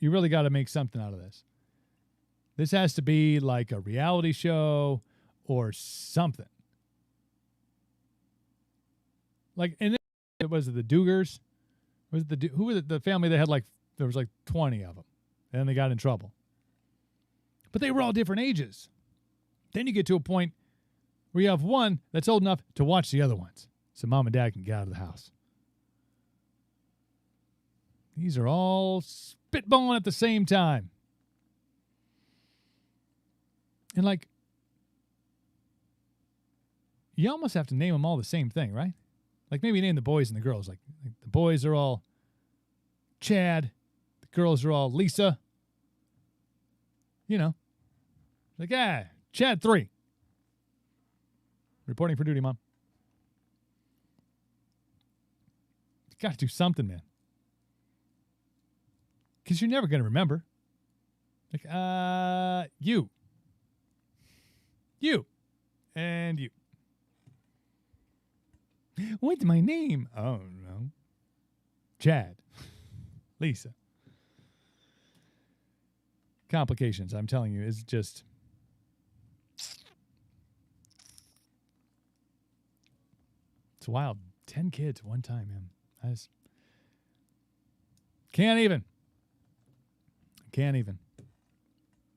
Speaker 1: really gotta make something out of this. This has to be like a reality show or something. Like, and it was the Dugars. Who was the family that had there was 20 of them, and then they got in trouble. But they were all different ages. Then you get to a point where you have one that's old enough to watch the other ones, so mom and dad can get out of the house. These are all spitballing at the same time. And you almost have to name them all the same thing, right? Like, maybe name the boys and the girls. Like the boys are all Chad. The girls are all Lisa. You know. Like, Chad 3. Reporting for duty, Mom. You got to do something, man. Because you're never going to remember. Like, you, and you. What's my name? Oh, no. Chad. Lisa. Complications, I'm telling you, is just... It's wild. 10 kids at one time, man. I just... Can't even.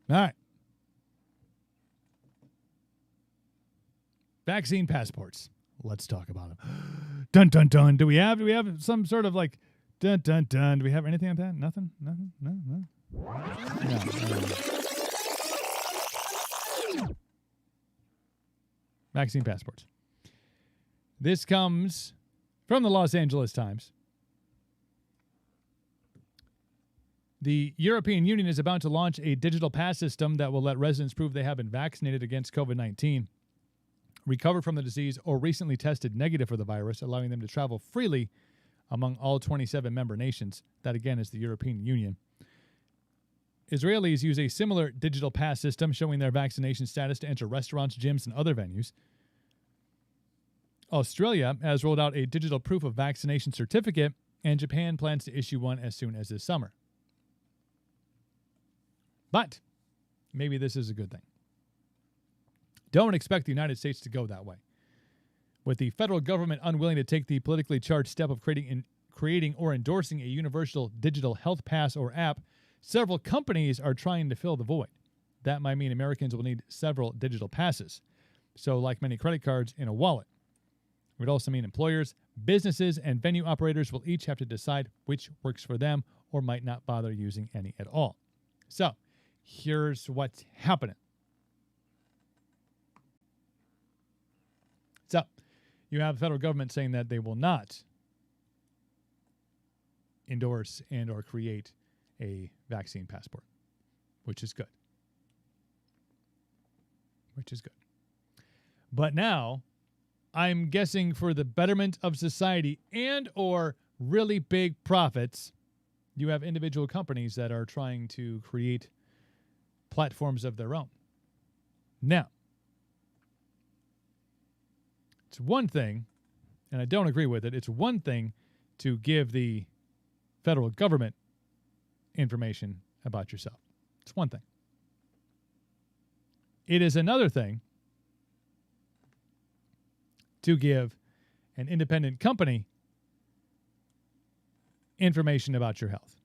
Speaker 1: All right. Vaccine passports. Let's talk about them. Dun, dun, dun. Do we have some sort of like, dun, dun, dun. Do we have anything like that? Nothing? No. Vaccine passports. This comes from the Los Angeles Times. The European Union is about to launch a digital pass system that will let residents prove they have been vaccinated against COVID-19, recovered from the disease, or recently tested negative for the virus, allowing them to travel freely among all 27 member nations. That, again, is the European Union. Israelis use a similar digital pass system showing their vaccination status to enter restaurants, gyms, and other venues. Australia has rolled out a digital proof of vaccination certificate, and Japan plans to issue one as soon as this summer. But maybe this is a good thing. Don't expect the United States to go that way. With the federal government unwilling to take the politically charged step of creating or endorsing a universal digital health pass or app, several companies are trying to fill the void. That might mean Americans will need several digital passes. So, like many credit cards, in a wallet. It would also mean employers, businesses, and venue operators will each have to decide which works for them or might not bother using any at all. So, here's what's happening. So, you have the federal government saying that they will not endorse and or create a vaccine passport, which is good. But now, I'm guessing for the betterment of society and or really big profits, you have individual companies that are trying to create platforms of their own. Now, it's one thing, and I don't agree with it, it's one thing to give the federal government information about yourself. It's one thing. It is another thing to give an independent company information about your health.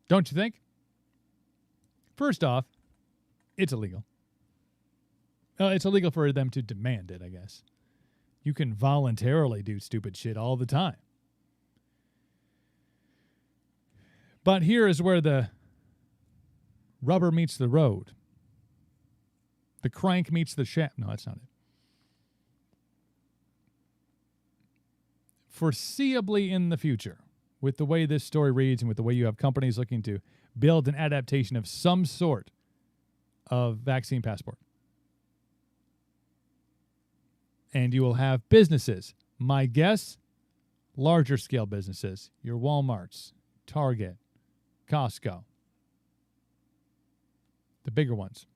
Speaker 1: Don't you think? First off, it's illegal. It's illegal for them to demand it, I guess. You can voluntarily do stupid shit all the time. But here is where the rubber meets the road. The crank meets the shaft. No, that's not it. Foreseeably in the future, with the way this story reads and with the way you have companies looking to build an adaptation of some sort of vaccine passport. And you will have businesses. My guess, larger scale businesses. Your Walmarts, Target, Costco. The bigger ones.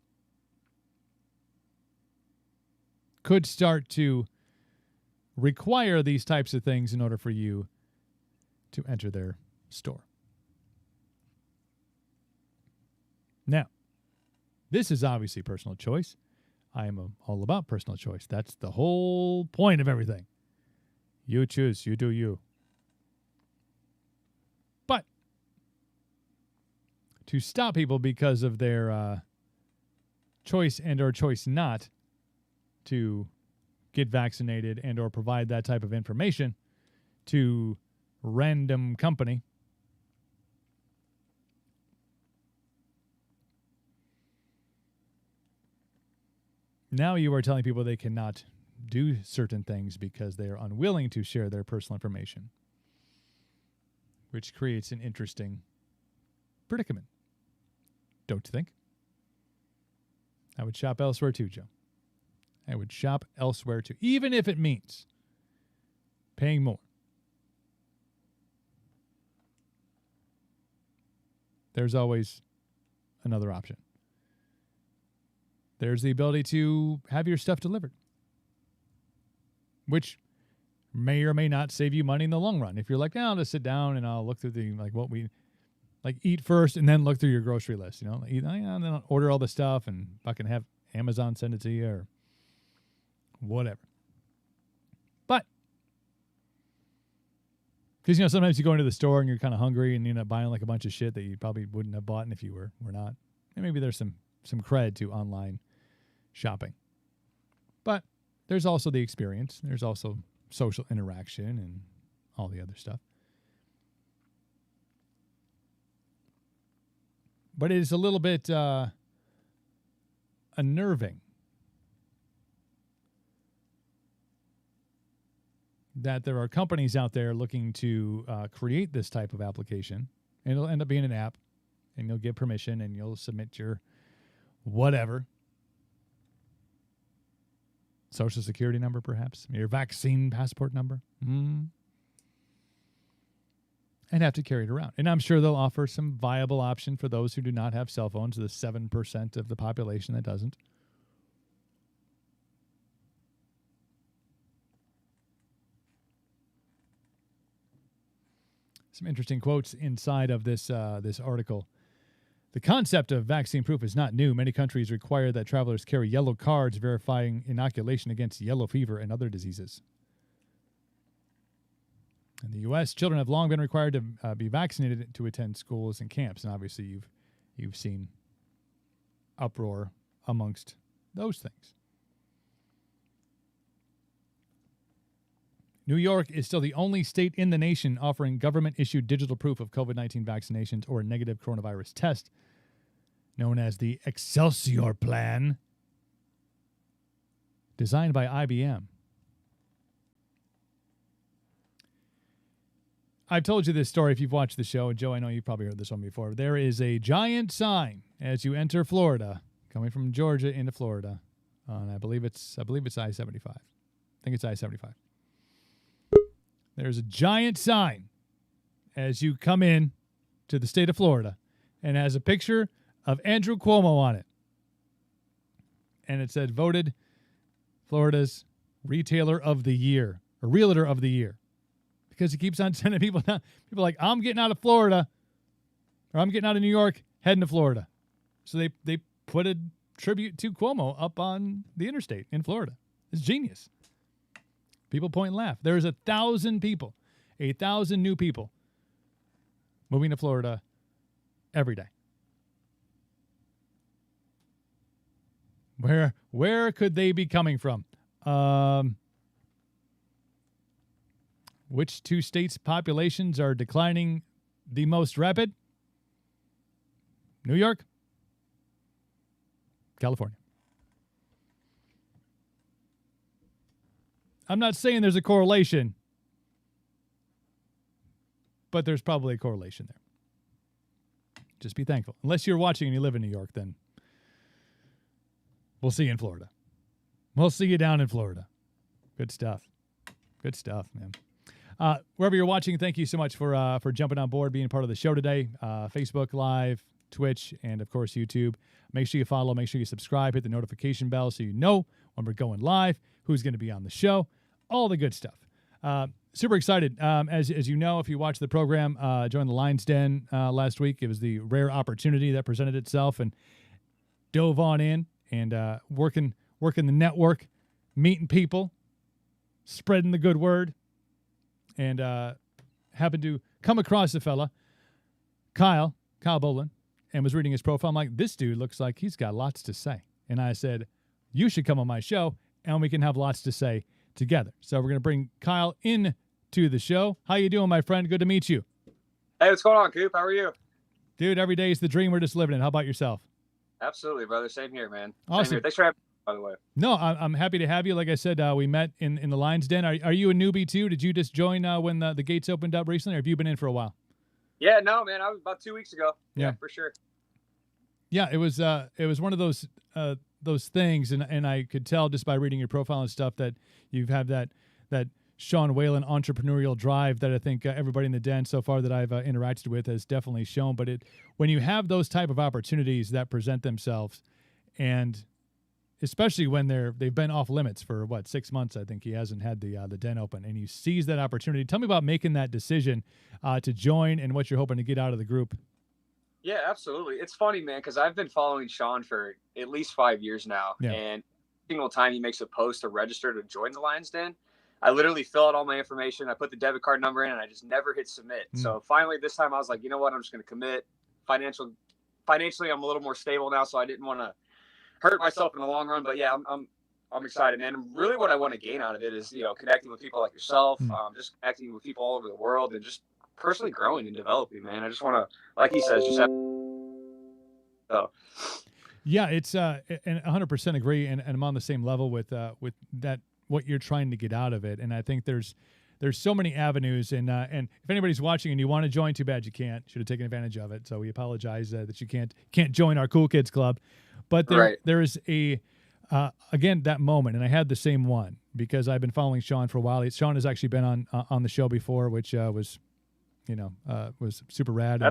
Speaker 1: Could start to require these types of things in order for you to enter their store. Now, this is obviously personal choice. I am all about personal choice. That's the whole point of everything. You choose, you do you. But to stop people because of their choice and or choice not to get vaccinated and or provide that type of information to random company, now you are telling people they cannot do certain things because they are unwilling to share their personal information, which creates an interesting predicament. Don't you think? I would shop elsewhere too, Joe. I would shop elsewhere too, even if it means paying more there's always another option. There's the ability to have your stuff delivered, which may or may not save you money in the long run. If you're like, I'll just sit down and I'll look through eat first and then look through your grocery list, and then I'll order all the stuff and fucking have Amazon send it to you or whatever. But because, sometimes you go into the store and you're kind of hungry and you end up buying like a bunch of shit that you probably wouldn't have bought if you were not. And maybe there's some cred to online shopping. But there's also the experience. There's also social interaction and all the other stuff. But it is a little bit unnerving that there are companies out there looking to create this type of application. And it'll end up being an app, and you'll get permission, and you'll submit your whatever. Social security number, perhaps. Your vaccine passport number. And have to carry it around. And I'm sure they'll offer some viable option for those who do not have cell phones, the 7% of the population that doesn't. Some interesting quotes inside of this article. The concept of vaccine proof is not new. Many countries require that travelers carry yellow cards verifying inoculation against yellow fever and other diseases. In the U.S., children have long been required to be vaccinated to attend schools and camps, and obviously you've seen uproar amongst those things. New York is still the only state in the nation offering government-issued digital proof of COVID-19 vaccinations or a negative coronavirus test, known as the Excelsior Plan, designed by IBM. I've told you this story if you've watched the show. Joe, I know you've probably heard this one before. There is a giant sign as you enter Florida, coming from Georgia into Florida, and I believe it's I-75. I think it's I-75. There's a giant sign as you come in to the state of Florida, and has a picture of Andrew Cuomo on it. And it said, voted Florida's Retailer of the Year, or Realtor of the Year. Because he keeps on sending people down. People are like, I'm getting out of Florida, or I'm getting out of New York, heading to Florida. So they put a tribute to Cuomo up on the interstate in Florida. It's genius. People point and laugh. There's 1,000 people, 1,000 new people moving to Florida every day. Where could they be coming from? Which two states' populations are declining the most rapid? New York, California. I'm not saying there's a correlation, but there's probably a correlation there. Just be thankful. Unless you're watching and you live in New York, then we'll see you in Florida. We'll see you down in Florida. Good stuff. Good stuff, man. Wherever you're watching, thank you so much for jumping on board, being part of the show today. Facebook Live, Twitch, and, of course, YouTube. Make sure you follow. Make sure you subscribe. Hit the notification bell so you know when we're going live, who's going to be on the show, all the good stuff. Super excited. As you know, if you watched the program, joined the Lion's Den last week. It was the rare opportunity that presented itself, and dove on in and working the network, meeting people, spreading the good word. And happened to come across a fella, Kyle Bowlin, and was reading his profile. I'm like, this dude looks like he's got lots to say. And I said, you should come on my show, and we can have lots to say together. So we're going to bring Kyle in to the show. How you doing, my friend? Good to meet you.
Speaker 3: Hey, what's going on, Coop? How are you?
Speaker 1: Dude, every day is the dream. We're just living it. How about yourself?
Speaker 3: Absolutely, brother. Same here, man.
Speaker 1: Awesome.
Speaker 3: Same here. Thanks for having me, by the way.
Speaker 1: No, I'm happy to have you. Like I said, we met in the Lion's Den. Are you a newbie too? Did you just join when the gates opened up recently, or have you been in for a while?
Speaker 3: Yeah, no, man. I was about 2 weeks ago. Yeah, for sure.
Speaker 1: Yeah, it was one of those things, and I could tell just by reading your profile and stuff that you've had that Sean Whalen entrepreneurial drive that I think everybody in the den so far that I've interacted with has definitely shown. But when you have those type of opportunities that present themselves, and especially when they've been off limits for 6 months, I think he hasn't had the den open, and you seize that opportunity. Tell me about making that decision to join and what you're hoping to get out of the group.
Speaker 3: Yeah, absolutely. It's funny, man, because I've been following Sean for at least 5 years now, and every single time he makes a post to register to join the Lions Den, I literally fill out all my information. I put the debit card number in, and I just never hit submit. So finally, this time I was like, you know what? I'm just going to commit. Financially, I'm a little more stable now, so I didn't want to hurt myself in the long run. But yeah, I'm excited, man. And really, what I want to gain out of it is, connecting with people like yourself, just connecting with people all over the world, and just personally growing and developing, man. I just want to, like he says, just have. So.
Speaker 1: Yeah, it's and 100% agree, and I'm on the same level with that. What you're trying to get out of it, and I think there's so many avenues, and if anybody's watching and you want to join, too bad you can't. Should have taken advantage of it. So we apologize that you can't join our Cool Kids Club, but there is a again that moment, and I had the same one because I've been following Sean for a while. Sean has actually been on the show before, which was super rad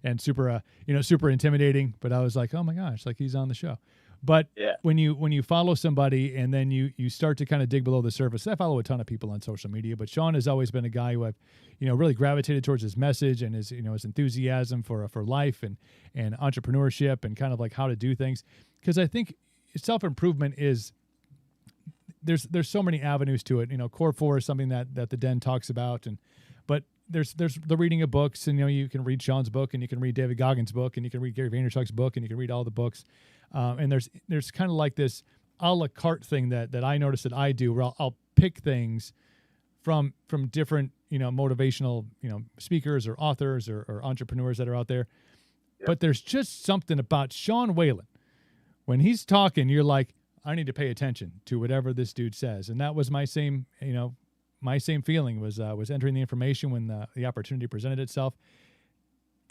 Speaker 1: and super super intimidating. But I was like, oh my gosh, like he's on the show. But when you follow somebody and then you start to kind of dig below the surface, I follow a ton of people on social media, but Sean has always been a guy who I've, really gravitated towards his message and his enthusiasm for life and entrepreneurship and kind of like how to do things. Because I think self-improvement is, there's so many avenues to it. Core 4 is something that the Den talks about, but there's the reading of books, and you can read Sean's book, and you can read David Goggins' book, and you can read Gary Vaynerchuk's book, and you can read all the books. And there's kind of like this a la carte thing that I notice that I do, where I'll pick things from different motivational speakers or authors or entrepreneurs that are out there. Yep. But there's just something about Sean Whalen when he's talking. You're like, I need to pay attention to whatever this dude says, and that was my same feeling was entering the information when the opportunity presented itself.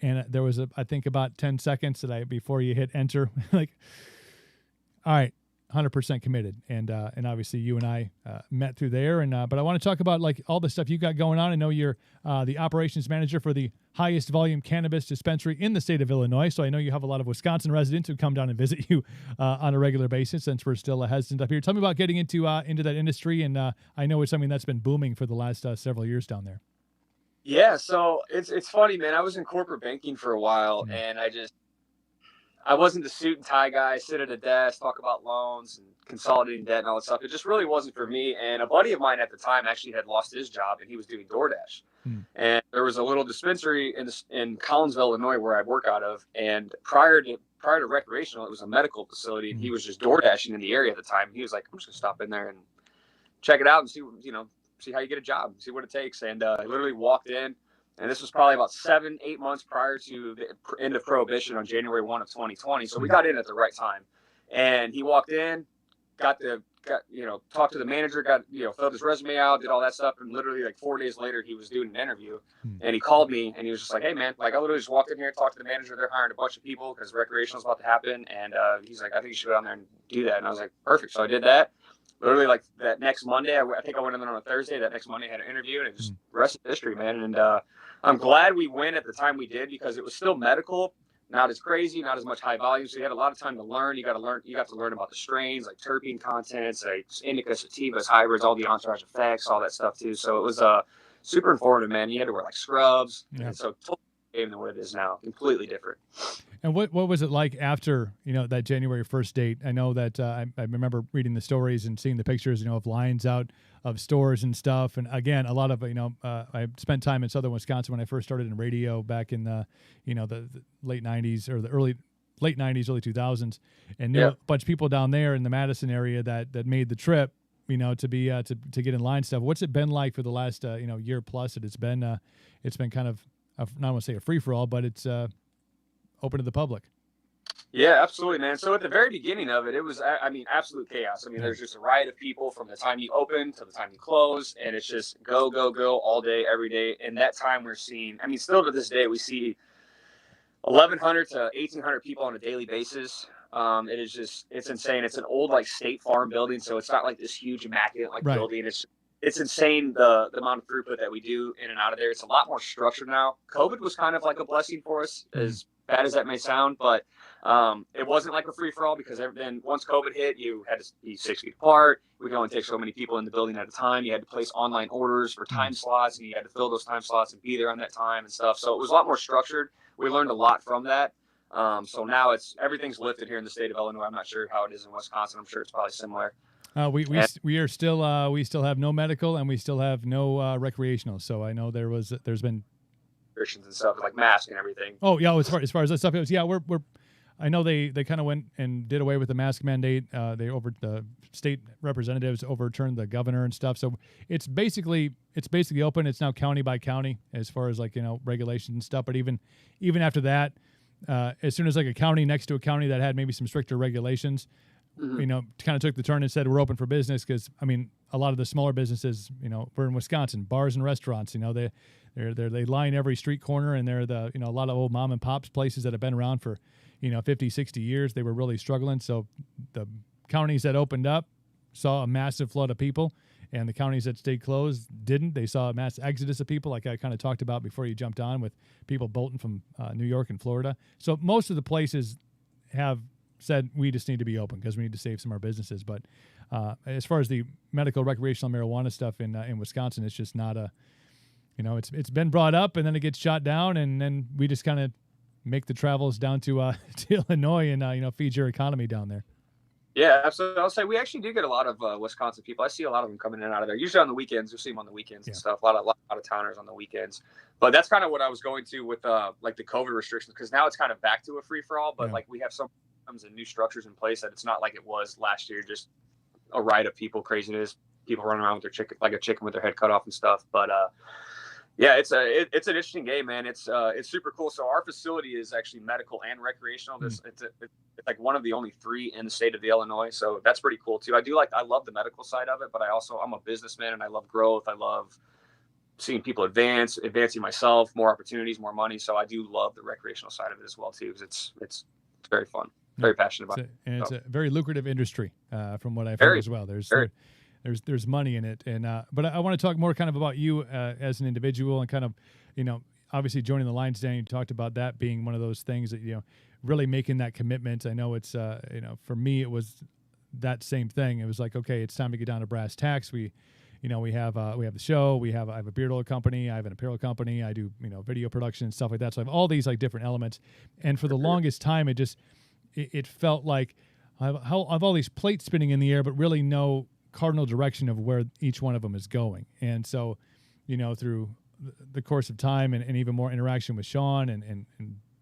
Speaker 1: And there was I think about 10 seconds before you hit enter, like, all right, 100% committed. And obviously you and I met through there. But I want to talk about like all the stuff you got going on. I know you're the operations manager for the highest volume cannabis dispensary in the state of Illinois. So I know you have a lot of Wisconsin residents who come down and visit you on a regular basis, since we're still hesitant up here. Tell me about getting into that industry. And I know it's something that's been booming for the last several years down there.
Speaker 3: Yeah, so it's funny, man. I was in corporate banking for a while, and I wasn't the suit and tie guy, sit at a desk, talk about loans and consolidating debt and all that stuff. It just really wasn't for me. And a buddy of mine at the time actually had lost his job, and he was doing DoorDash. And there was a little dispensary in Collinsville, Illinois, where I work out of. And prior to recreational, it was a medical facility, and he was just DoorDashing in the area at the time. He was like, I'm just gonna stop in there and check it out and see how you get a job, see what it takes. And I literally walked in, and this was probably about 7-8 months prior to the end of prohibition on January 1 of 2020. So we got in at the right time. And he walked in, talked to the manager, filled his resume out, did all that stuff. And literally like 4 days later, he was doing an interview, and he called me, and he was just like, hey man, like I literally just walked in here, talked to the manager. They're hiring a bunch of people because recreational is about to happen. And he's like, I think you should go down there and do that. And I was like, perfect. So I did that. Literally, like that next Monday, I think I went in there on a Thursday. That next Monday, I had an interview, and it just rest of history, man. And I'm glad we went at the time we did, because it was still medical, not as crazy, not as much high volume. So you had a lot of time to learn. You got to learn about the strains, like terpene contents, like indica, sativas, hybrids, all the entourage effects, all that stuff too. So it was super informative, man. You had to wear like scrubs, and so totally different than what it is now, completely different.
Speaker 1: And what was it like after, that January 1st date? I know that I remember reading the stories and seeing the pictures, of lines out of stores and stuff. And again, a lot of, I spent time in southern Wisconsin when I first started in radio back in the late 90s or the late 90s, early 2000s, and knew a bunch of people down there in the Madison area that made the trip, to be to get in line stuff. What's it been like for the last year plus? It's been kind of not want to say a free for all, but it's open to the public.
Speaker 3: Yeah, absolutely, man. So at the very beginning of it, it was, absolute chaos. There's just a riot of people from the time you open to the time you close, and it's just go, go, go all day, every day. And that time we're seeing, still to this day, we see 1,100 to 1,800 people on a daily basis. It is just, it's insane. It's an old, like, State Farm building, so it's not like this huge immaculate building. It's it's insane the amount of throughput that we do in and out of there. It's a lot more structured now. COVID was kind of like a blessing for us, as bad as that may sound, but it wasn't like a free for all, because then once COVID hit, you had to be 6 feet apart. We could only take so many people in the building at a time. You had to place online orders for time slots, and you had to fill those time slots and be there on that time and stuff. So it was a lot more structured. We learned a lot from that. So now everything's lifted here in the state of Illinois. I'm not sure how it is in Wisconsin. I'm sure it's probably similar.
Speaker 1: We are still we still have no medical, and we still have no recreational. So I know there's been
Speaker 3: restrictions and stuff like masks and everything.
Speaker 1: Oh yeah, as far as that stuff goes, yeah, we're I know they kind of went and did away with the mask mandate. The state representatives overturned the governor and stuff. So it's basically open. It's now county by county as far as regulations and stuff. But even after that, as soon as like a county next to a county that had maybe some stricter regulations, kind of took the turn and said we're open for business, because a lot of the smaller businesses, we're in Wisconsin, bars and restaurants, they line every street corner, and they're a lot of old mom and pops places that have been around for 50, 60 years. They were really struggling. So the counties that opened up saw a massive flood of people, and the counties that stayed closed didn't. They saw a mass exodus of people, like I kind of talked about before you jumped on, with people bolting from New York and Florida. So most of the places have said we just need to be open because we need to save some of our businesses. But as far as the medical recreational marijuana stuff in Wisconsin, it's just not a, it's been brought up and then it gets shot down, and then we just kind of make the travels down to Illinois and feed your economy down there.
Speaker 3: Yeah, absolutely. I'll say we actually do get a lot of Wisconsin people. I see a lot of them coming in and out of there. Usually on the weekends, you'll see them on the weekends and stuff. A lot of towners on the weekends. But that's kind of what I was going to with like the COVID restrictions, because now it's kind of back to a free for all. But like we have some and new structures in place that it's not like it was last year, just a riot of people, craziness, people running around with their chicken like a chicken with their head cut off and stuff. But yeah, it's an interesting game, man. It's super cool. So our facility is actually medical and recreational. It's like one of the only 3 in the state of the Illinois. So that's pretty cool too. I love the medical side of it, but I'm a businessman and I love growth. I love seeing people advancing myself, more opportunities, more money. So I do love the recreational side of it as well too, because it's very fun. Very passionate about it.
Speaker 1: And it's a very lucrative industry, from what I've heard as well. There's money in it, and but I want to talk more kind of about you as an individual, and kind of obviously joining the Lions Den. You talked about that being one of those things that really making that commitment. I know it's for me it was that same thing. It was like, okay, it's time to get down to brass tacks. We have the show. I have a beard oil company. I have an apparel company. I do video production and stuff like that. So I have all these like different elements, and for the longest time it felt like I have all these plates spinning in the air, but really no cardinal direction of where each one of them is going. And so, through the course of time and even more interaction with Sean and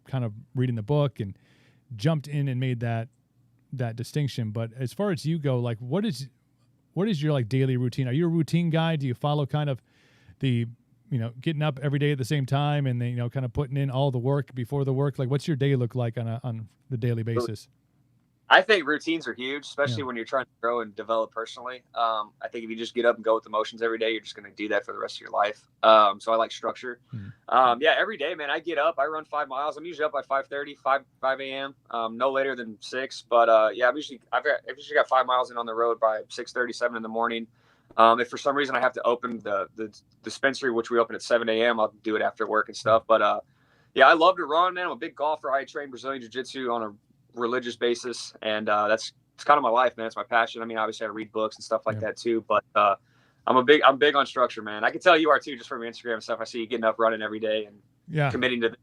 Speaker 1: kind of reading the book, and jumped in and made that distinction. But as far as you go, like what is your like daily routine? Are you a routine guy? Do you follow kind of the getting up every day at the same time, and then kind of putting in all the work before the work? Like what's your day look like on the daily basis?
Speaker 3: I think routines are huge, especially when you're trying to grow and develop personally. I think if you just get up and go with the motions every day, you're just going to do that for the rest of your life. So I like structure. Every day, man, I get up, I run 5 miles. I'm usually up by 5:30, 5 a.m. No later than 6. But I've usually got 5 miles in on the road by 6:30, 7 in the morning. If for some reason I have to open the dispensary, which we open at 7 a.m., I'll do it after work and stuff. But I love to run, man. I'm a big golfer. I train Brazilian Jiu-Jitsu on a religious basis, and it's kind of my life, man. It's my passion. I mean, obviously I read books and stuff like that too, but I'm big on structure, man. I can tell you are too, just from your Instagram and stuff. I see you getting up running every day and committing to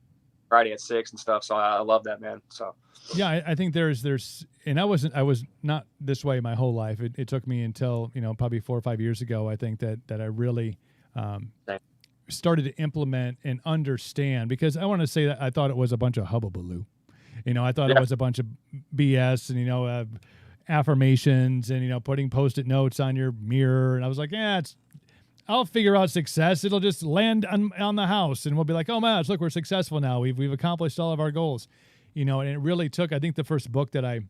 Speaker 3: Friday at 6 and stuff. So I love that, man. So
Speaker 1: I think there's and I was not this way my whole life. It took me until probably 4 or 5 years ago, I think that I really started to implement and understand, because I want to say that I thought it was a bunch of hubbubaloo. I thought it was a bunch of BS and, affirmations and, putting Post-it notes on your mirror. And I was like, I'll figure out success. It'll just land on the house and we'll be like, oh my gosh, look, we're successful now. We've accomplished all of our goals, and it really took, I think the first book that I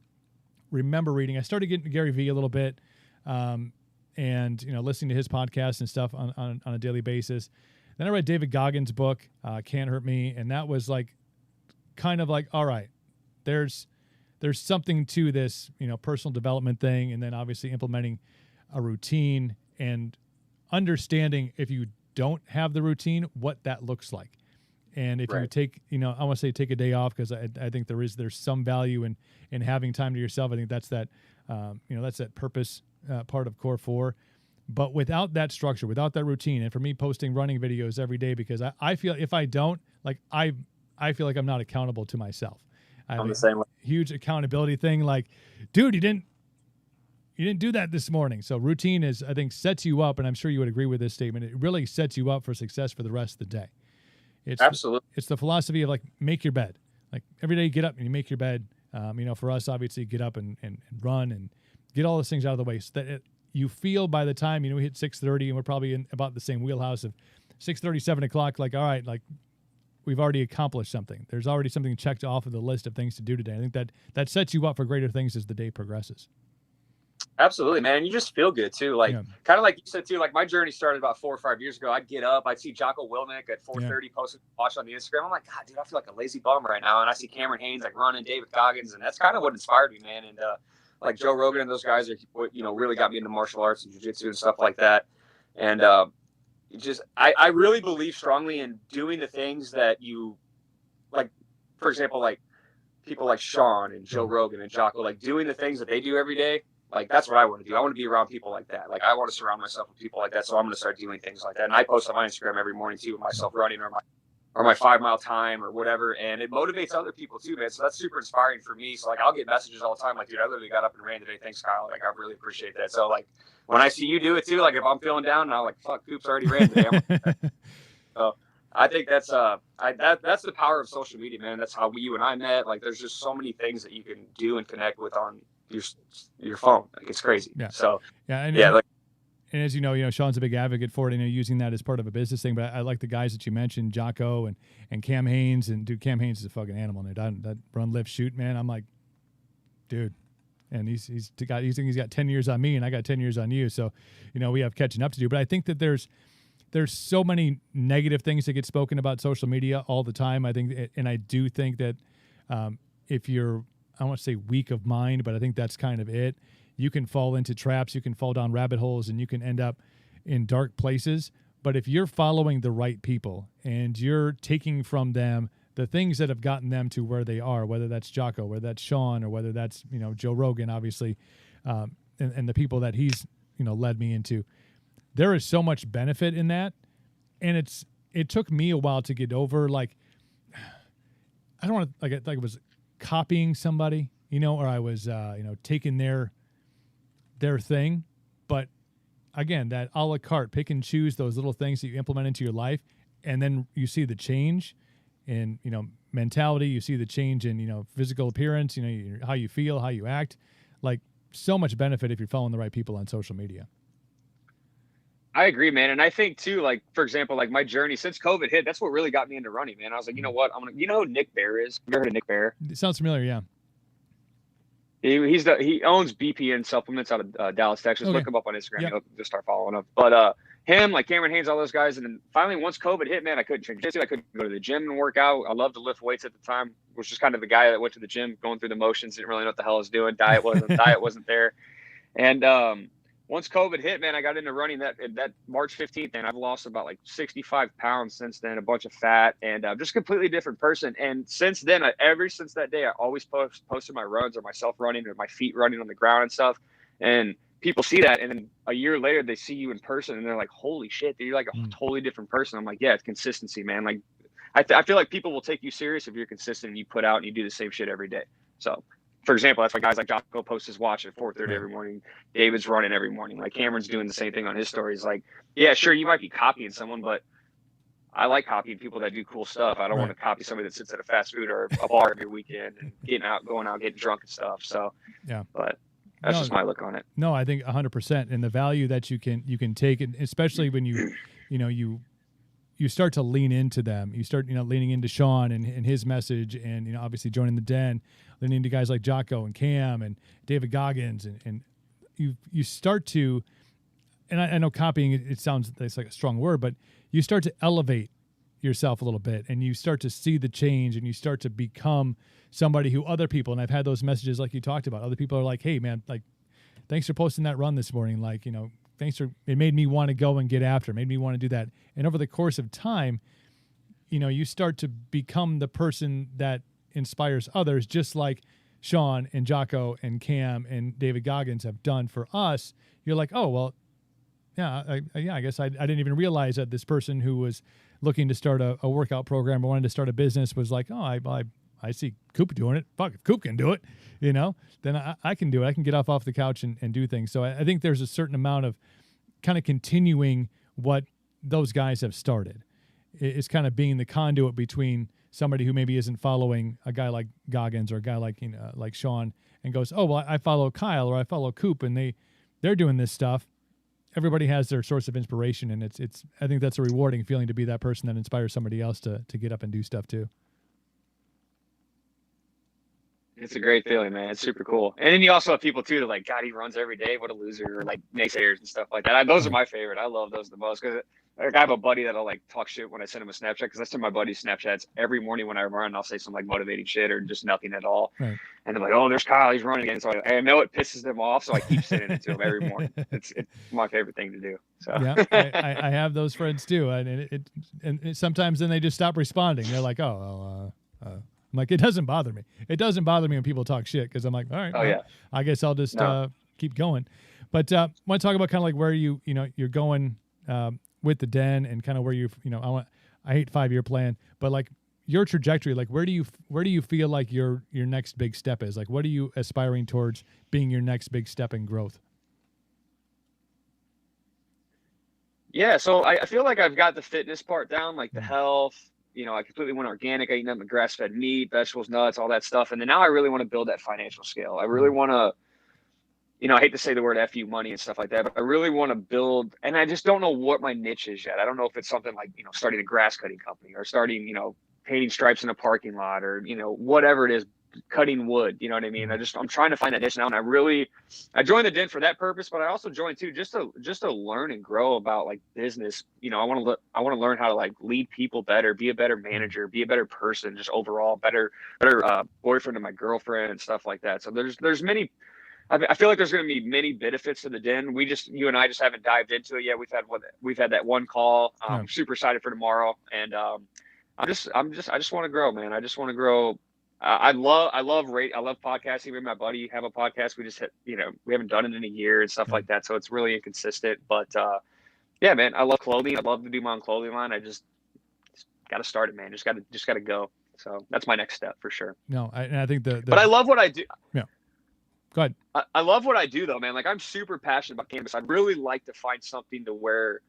Speaker 1: remember reading, I started getting Gary Vee a little bit, and, listening to his podcast and stuff on a daily basis. Then I read David Goggins' book, Can't Hurt Me. And that was like, kind of like, all right, there's something to this, personal development thing. And then obviously implementing a routine and understanding if you don't have the routine, what that looks like. And if you take, I want to say take a day off, because I think there's some value in having time to yourself. I think that's that, that's that purpose part of Core 4. But without that structure, without that routine, and for me posting running videos every day, because I feel if I don't, like I feel like I'm not accountable to myself.
Speaker 3: I'm the same way.
Speaker 1: Huge accountability thing. Like, dude, you didn't do that this morning. So routine I think sets you up, and I'm sure you would agree with this statement. It really sets you up for success for the rest of the day.
Speaker 3: Absolutely.
Speaker 1: It's the philosophy of like, make your bed. Like every day you get up and you make your bed. For us, obviously get up and run and get all those things out of the way, so that you feel by the time, we hit 6:30 and we're probably in about the same wheelhouse of 6:30, 7 o'clock, like, all right, like we've already accomplished something. There's already something checked off of the list of things to do today. I think that sets you up for greater things as the day progresses.
Speaker 3: Absolutely, man. You just feel good too. Like, kind of like you said too, like my journey started about 4 or 5 years ago. I'd get up, I'd see Jocko Wilnick at 4:30 posting watch on the Instagram. I'm like, God, dude, I feel like a lazy bum right now. And I see Cameron Haynes like running, David Goggins, and that's kind of what inspired me, man. And like Joe Rogan and those guys are, really got me into martial arts and jiu-jitsu and stuff like that. And I really believe strongly in doing the things that you like. For example, like people like Sean and Joe Rogan and Jocko, like doing the things that they do every day. Like, that's what I want to do. I want to be around people like that. Like, I want to surround myself with people like that. So I'm going to start doing things like that. And I post on my Instagram every morning too, with myself running or my 5 mile time or whatever. And it motivates other people too, man. So that's super inspiring for me. So like, I'll get messages all the time. Like, dude, I literally got up and ran today. Thanks, Kyle. Like, I really appreciate that. So like, when I see you do it too, like if I'm feeling down and I'm like, fuck, Coops already ran today. So I think that's the power of social media, man. That's how you and I met. Like, there's just so many things that you can do and connect with on your phone. Like, it's crazy.
Speaker 1: Yeah.
Speaker 3: So
Speaker 1: and as you know, Sean's a big advocate for it, using that as part of a business thing. But I like the guys that you mentioned, Jocko and Cam Haynes, and dude, Cam Haynes is a fucking animal. Dude, that run, lift, shoot, man. I'm like, dude, and he's got 10 years on me, and I got 10 years on you. So, we have catching up to do. But I think that there's so many negative things that get spoken about social media all the time. I think, and I do think that if you're, I don't want to say weak of mind, but I think that's kind of it. You can fall into traps, you can fall down rabbit holes, and you can end up in dark places. But if you're following the right people and you're taking from them the things that have gotten them to where they are, whether that's Jocko, whether that's Sean, or whether that's, Joe Rogan, obviously, and the people that he's, led me into, there is so much benefit in that. And it took me a while to get over, like, I don't want to, like it was copying somebody, or I was, taking their thing. But again, that a la carte, pick and choose those little things that you implement into your life. And then you see the change in, mentality, you see the change in, physical appearance, how you feel, how you act. Like, so much benefit if you're following the right people on social media.
Speaker 2: I agree, man. And I think too, like, for example, like my journey since COVID hit, that's what really got me into running, man. I was like, you know what? You know who Nick Bear is? You ever heard of Nick Bear?
Speaker 1: It sounds familiar. Yeah.
Speaker 2: He owns BPN supplements out of Dallas, Texas.
Speaker 1: Okay.
Speaker 2: Look him up on Instagram.
Speaker 1: Yep.
Speaker 2: You'll just start following him. But him, like Cameron Haynes, all those guys. And then finally, once COVID hit, man, I couldn't train jiu-jitsu. I couldn't go to the gym and work out. I loved to lift weights at the time. Was just kind of the guy that went to the gym, going through the motions, didn't really know what the hell I was doing. Diet wasn't there. And once COVID hit, man, I got into running that March 15th, and I've lost about like 65 pounds since then, a bunch of fat, and just a completely different person. And since then, ever since that day, I always posted my runs or myself running or my feet running on the ground and stuff. And people see that, and then a year later, they see you in person, and they're like, holy shit, dude, you're like a totally different person. I'm like, yeah, it's consistency, man. Like, I feel like people will take you serious if you're consistent and you put out and you do the same shit every day. So, for example, that's why guys like Jocko post his watch at 4:30 every morning. David's running every morning. Like Cameron's doing the same thing on his stories. Like, yeah, sure, you might be copying someone, but I like copying people that do cool stuff. I don't want to copy somebody that sits at a fast food or a bar every weekend and going out, getting drunk and stuff. So, yeah, but that's just my look on it.
Speaker 1: No, I think 100%. And the value that you can take, and especially when you start to lean into them. You start, leaning into Sean and his message, and obviously joining the den, leaning into guys like Jocko and Cam and David Goggins, and you start to, and I know copying, it's like a strong word, but you start to elevate yourself a little bit, and you start to see the change, and you start to become somebody who other people, and I've had those messages like you talked about, other people are like, hey man, like, thanks for posting that run this morning, like, it made me want to go and get after, made me want to do that. And over the course of time, you start to become the person that inspires others, just like Sean and Jocko and Cam and David Goggins have done for us. You're like, oh, well, yeah, I guess I didn't even realize that this person who was looking to start a workout program or wanted to start a business was like, oh, I see Coop doing it. Fuck, if Coop can do it, then I can do it. I can get off the couch and do things. So I think there's a certain amount of kind of continuing what those guys have started. It's kind of being the conduit between somebody who maybe isn't following a guy like Goggins or a guy like Sean and goes, oh, well, I follow Kyle or I follow Coop and they're doing this stuff. Everybody has their source of inspiration, and it's I think that's a rewarding feeling to be that person that inspires somebody else to get up and do stuff too.
Speaker 3: It's a great feeling, man. It's super cool. And then you also have people too that like, God, he runs every day. What a loser. Or like naysayers and stuff like that. Those are my favorite. I love those the most because I have a buddy that'll like talk shit when I send him a Snapchat because I send my buddies Snapchats every morning when I run. I'll say some like motivating shit or just nothing at all. Right. And they're like, oh, there's Kyle. He's running again. So I know it pisses them off. So I keep sending it to them every morning. It's my favorite thing to do. So
Speaker 1: yeah, I have those friends too. And it sometimes then they just stop responding. They're like, oh, I'm like, it doesn't bother me. It doesn't bother me when people talk shit because I'm like, all right, yeah. I guess I'll just keep going. But I want to talk about kind of like where you're going with the den and kind of where I hate 5-year plan, but like your trajectory, like where do you feel like your next big step is? Like what are you aspiring towards being your next big step in growth?
Speaker 3: Yeah, so I feel like I've got the fitness part down, like the health. I completely went organic. I eat nothing but grass-fed meat, vegetables, nuts, all that stuff. And then now I really want to build that financial scale. I really want to, I hate to say the word FU money and stuff like that, but I really want to build, and I just don't know what my niche is yet. I don't know if it's something like, starting a grass cutting company or starting, painting stripes in a parking lot or, whatever it is, cutting wood. You know what I mean? I'm trying to find that niche now. And I joined the den for that purpose, but I also joined too, just to learn and grow about like business. I want to learn how to like lead people better, be a better manager, be a better person, just overall better boyfriend to my girlfriend and stuff like that. So there's many, I feel like there's going to be many benefits to the den. You and I just haven't dived into it yet. We've had that one call. I'm super excited for tomorrow. And I just want to grow, man. I just want to grow. I love podcasting. Me and my buddy have a podcast. We just hit, we haven't done it in a year and stuff like that. So it's really inconsistent, but yeah, man, I love clothing. I'd love to do my own clothing line. I just got to start it, man. Just got to go. So that's my next step for sure.
Speaker 1: No, I think
Speaker 3: but I love what I do.
Speaker 1: Yeah. Go ahead.
Speaker 3: I love what I do though, man. Like I'm super passionate about cannabis. I'd really like to find something to where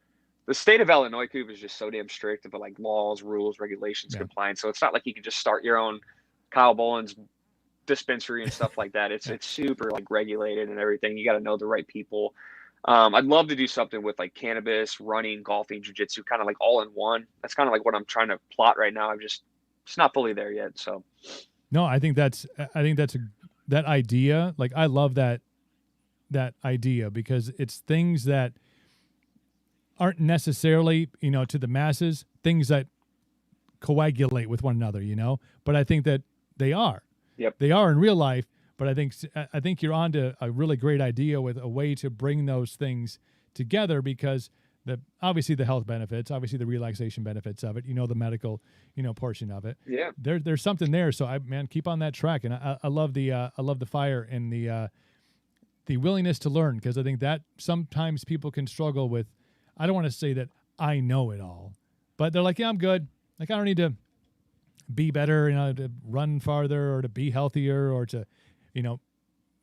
Speaker 3: the state of Illinois, Coop, is just so damn strict about like laws, rules, regulations, compliance. So it's not like you can just start your own Kyle Bowlin's dispensary and stuff like that. It's super like regulated and everything. You got to know the right people. I'd love to do something with like cannabis, running, golfing, jiu-jitsu, kind of like all in one. That's kind of like what I'm trying to plot right now. It's not fully there yet. So
Speaker 1: no, I think that idea. Like I love that idea because it's things that aren't necessarily, to the masses, things that coagulate with one another, but I think that they are.
Speaker 3: Yep.
Speaker 1: They are in real life, but I think you're onto a really great idea with a way to bring those things together because obviously the health benefits, obviously the relaxation benefits of it, the medical, portion of it.
Speaker 3: Yeah.
Speaker 1: There's something there. So keep on that track. And I love the fire and the willingness to learn because I think that sometimes people can struggle with. I don't want to say that I know it all, but they're like, yeah, I'm good. Like I don't need to be better, to run farther or to be healthier or to,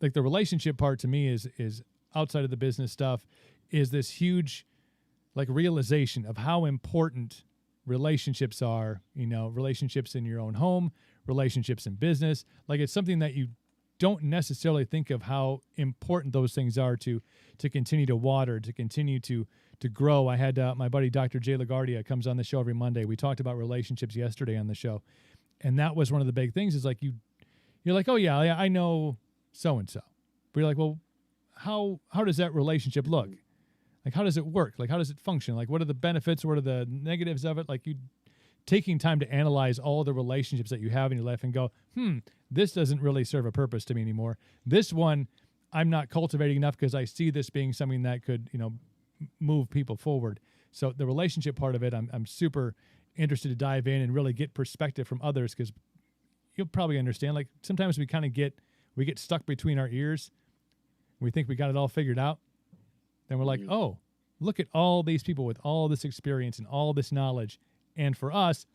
Speaker 1: like the relationship part to me is outside of the business stuff is this huge like realization of how important relationships are, relationships in your own home, relationships in business. Like it's something that you don't necessarily think of how important those things are to continue to water, to continue to grow. I had my buddy, Dr. Jay LaGuardia, comes on the show every Monday. We talked about relationships yesterday on the show. And that was one of the big things is like, you're like, oh yeah, I know so-and-so. But you're like, well, how does that relationship look? Like, how does it work? Like, how does it function? Like, what are the benefits? What are the negatives of it? Like you taking time to analyze all the relationships that you have in your life and go, this doesn't really serve a purpose to me anymore. This one, I'm not cultivating enough because I see this being something that could, move people forward. So the relationship part of it, I'm super interested to dive in and really get perspective from others, because you'll probably understand, like, sometimes we get stuck between our ears. We think we got it all figured out. Then we're like, oh, look at all these people with all this experience and all this knowledge. And for us,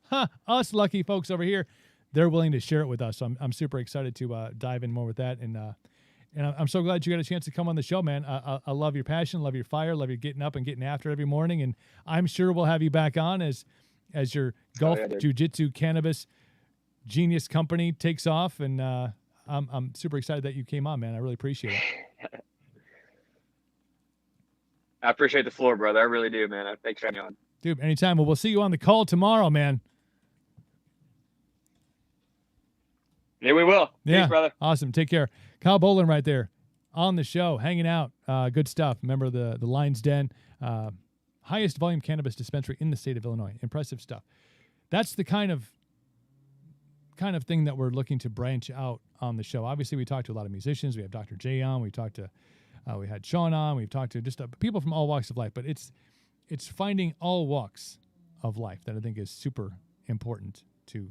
Speaker 1: us lucky folks over here, they're willing to share it with us. So I'm super excited to dive in more with that. And I'm so glad you got a chance to come on the show, man. I love your passion, love your fire, love you getting up and getting after it every morning. And I'm sure we'll have you back on as your golf, jiu-jitsu, cannabis genius company takes off. And I'm super excited that you came on, man. I really appreciate it.
Speaker 3: I appreciate the floor, brother. I really do, man. Thanks for having me on.
Speaker 1: Dude, anytime. Well, we'll see you on the call tomorrow, man.
Speaker 3: Yeah, we will.
Speaker 1: Yeah,
Speaker 3: thanks, brother.
Speaker 1: Awesome. Take care. Kyle Bowlin right there on the show, hanging out. Good stuff. Remember the Lion's Den, highest volume cannabis dispensary in the state of Illinois. Impressive stuff. That's the kind of thing that we're looking to branch out on the show. Obviously, we talked to a lot of musicians. We have Dr. J on. We talked to, we had Sean on. We've talked to just people from all walks of life. But it's finding all walks of life that I think is super important to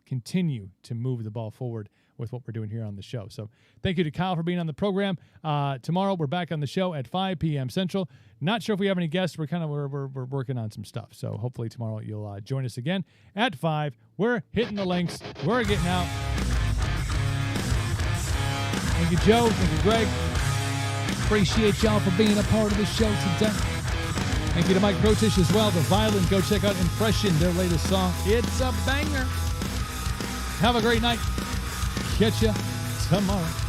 Speaker 1: continue to move the ball forward with what we're doing here on the show. So thank you to Kyle for being on the program. Tomorrow we're back on the show at 5 p.m. Central. Not sure if we have any guests. We're working on some stuff. So hopefully tomorrow you'll join us again at 5. We're hitting the links. We're getting out. Thank you, Joe. Thank you, Greg. Appreciate y'all for being a part of the show today. Thank you to Mike Protich as well. The Violin. Go check out Impression, their latest song. It's a banger. Have a great night. Catch ya tomorrow.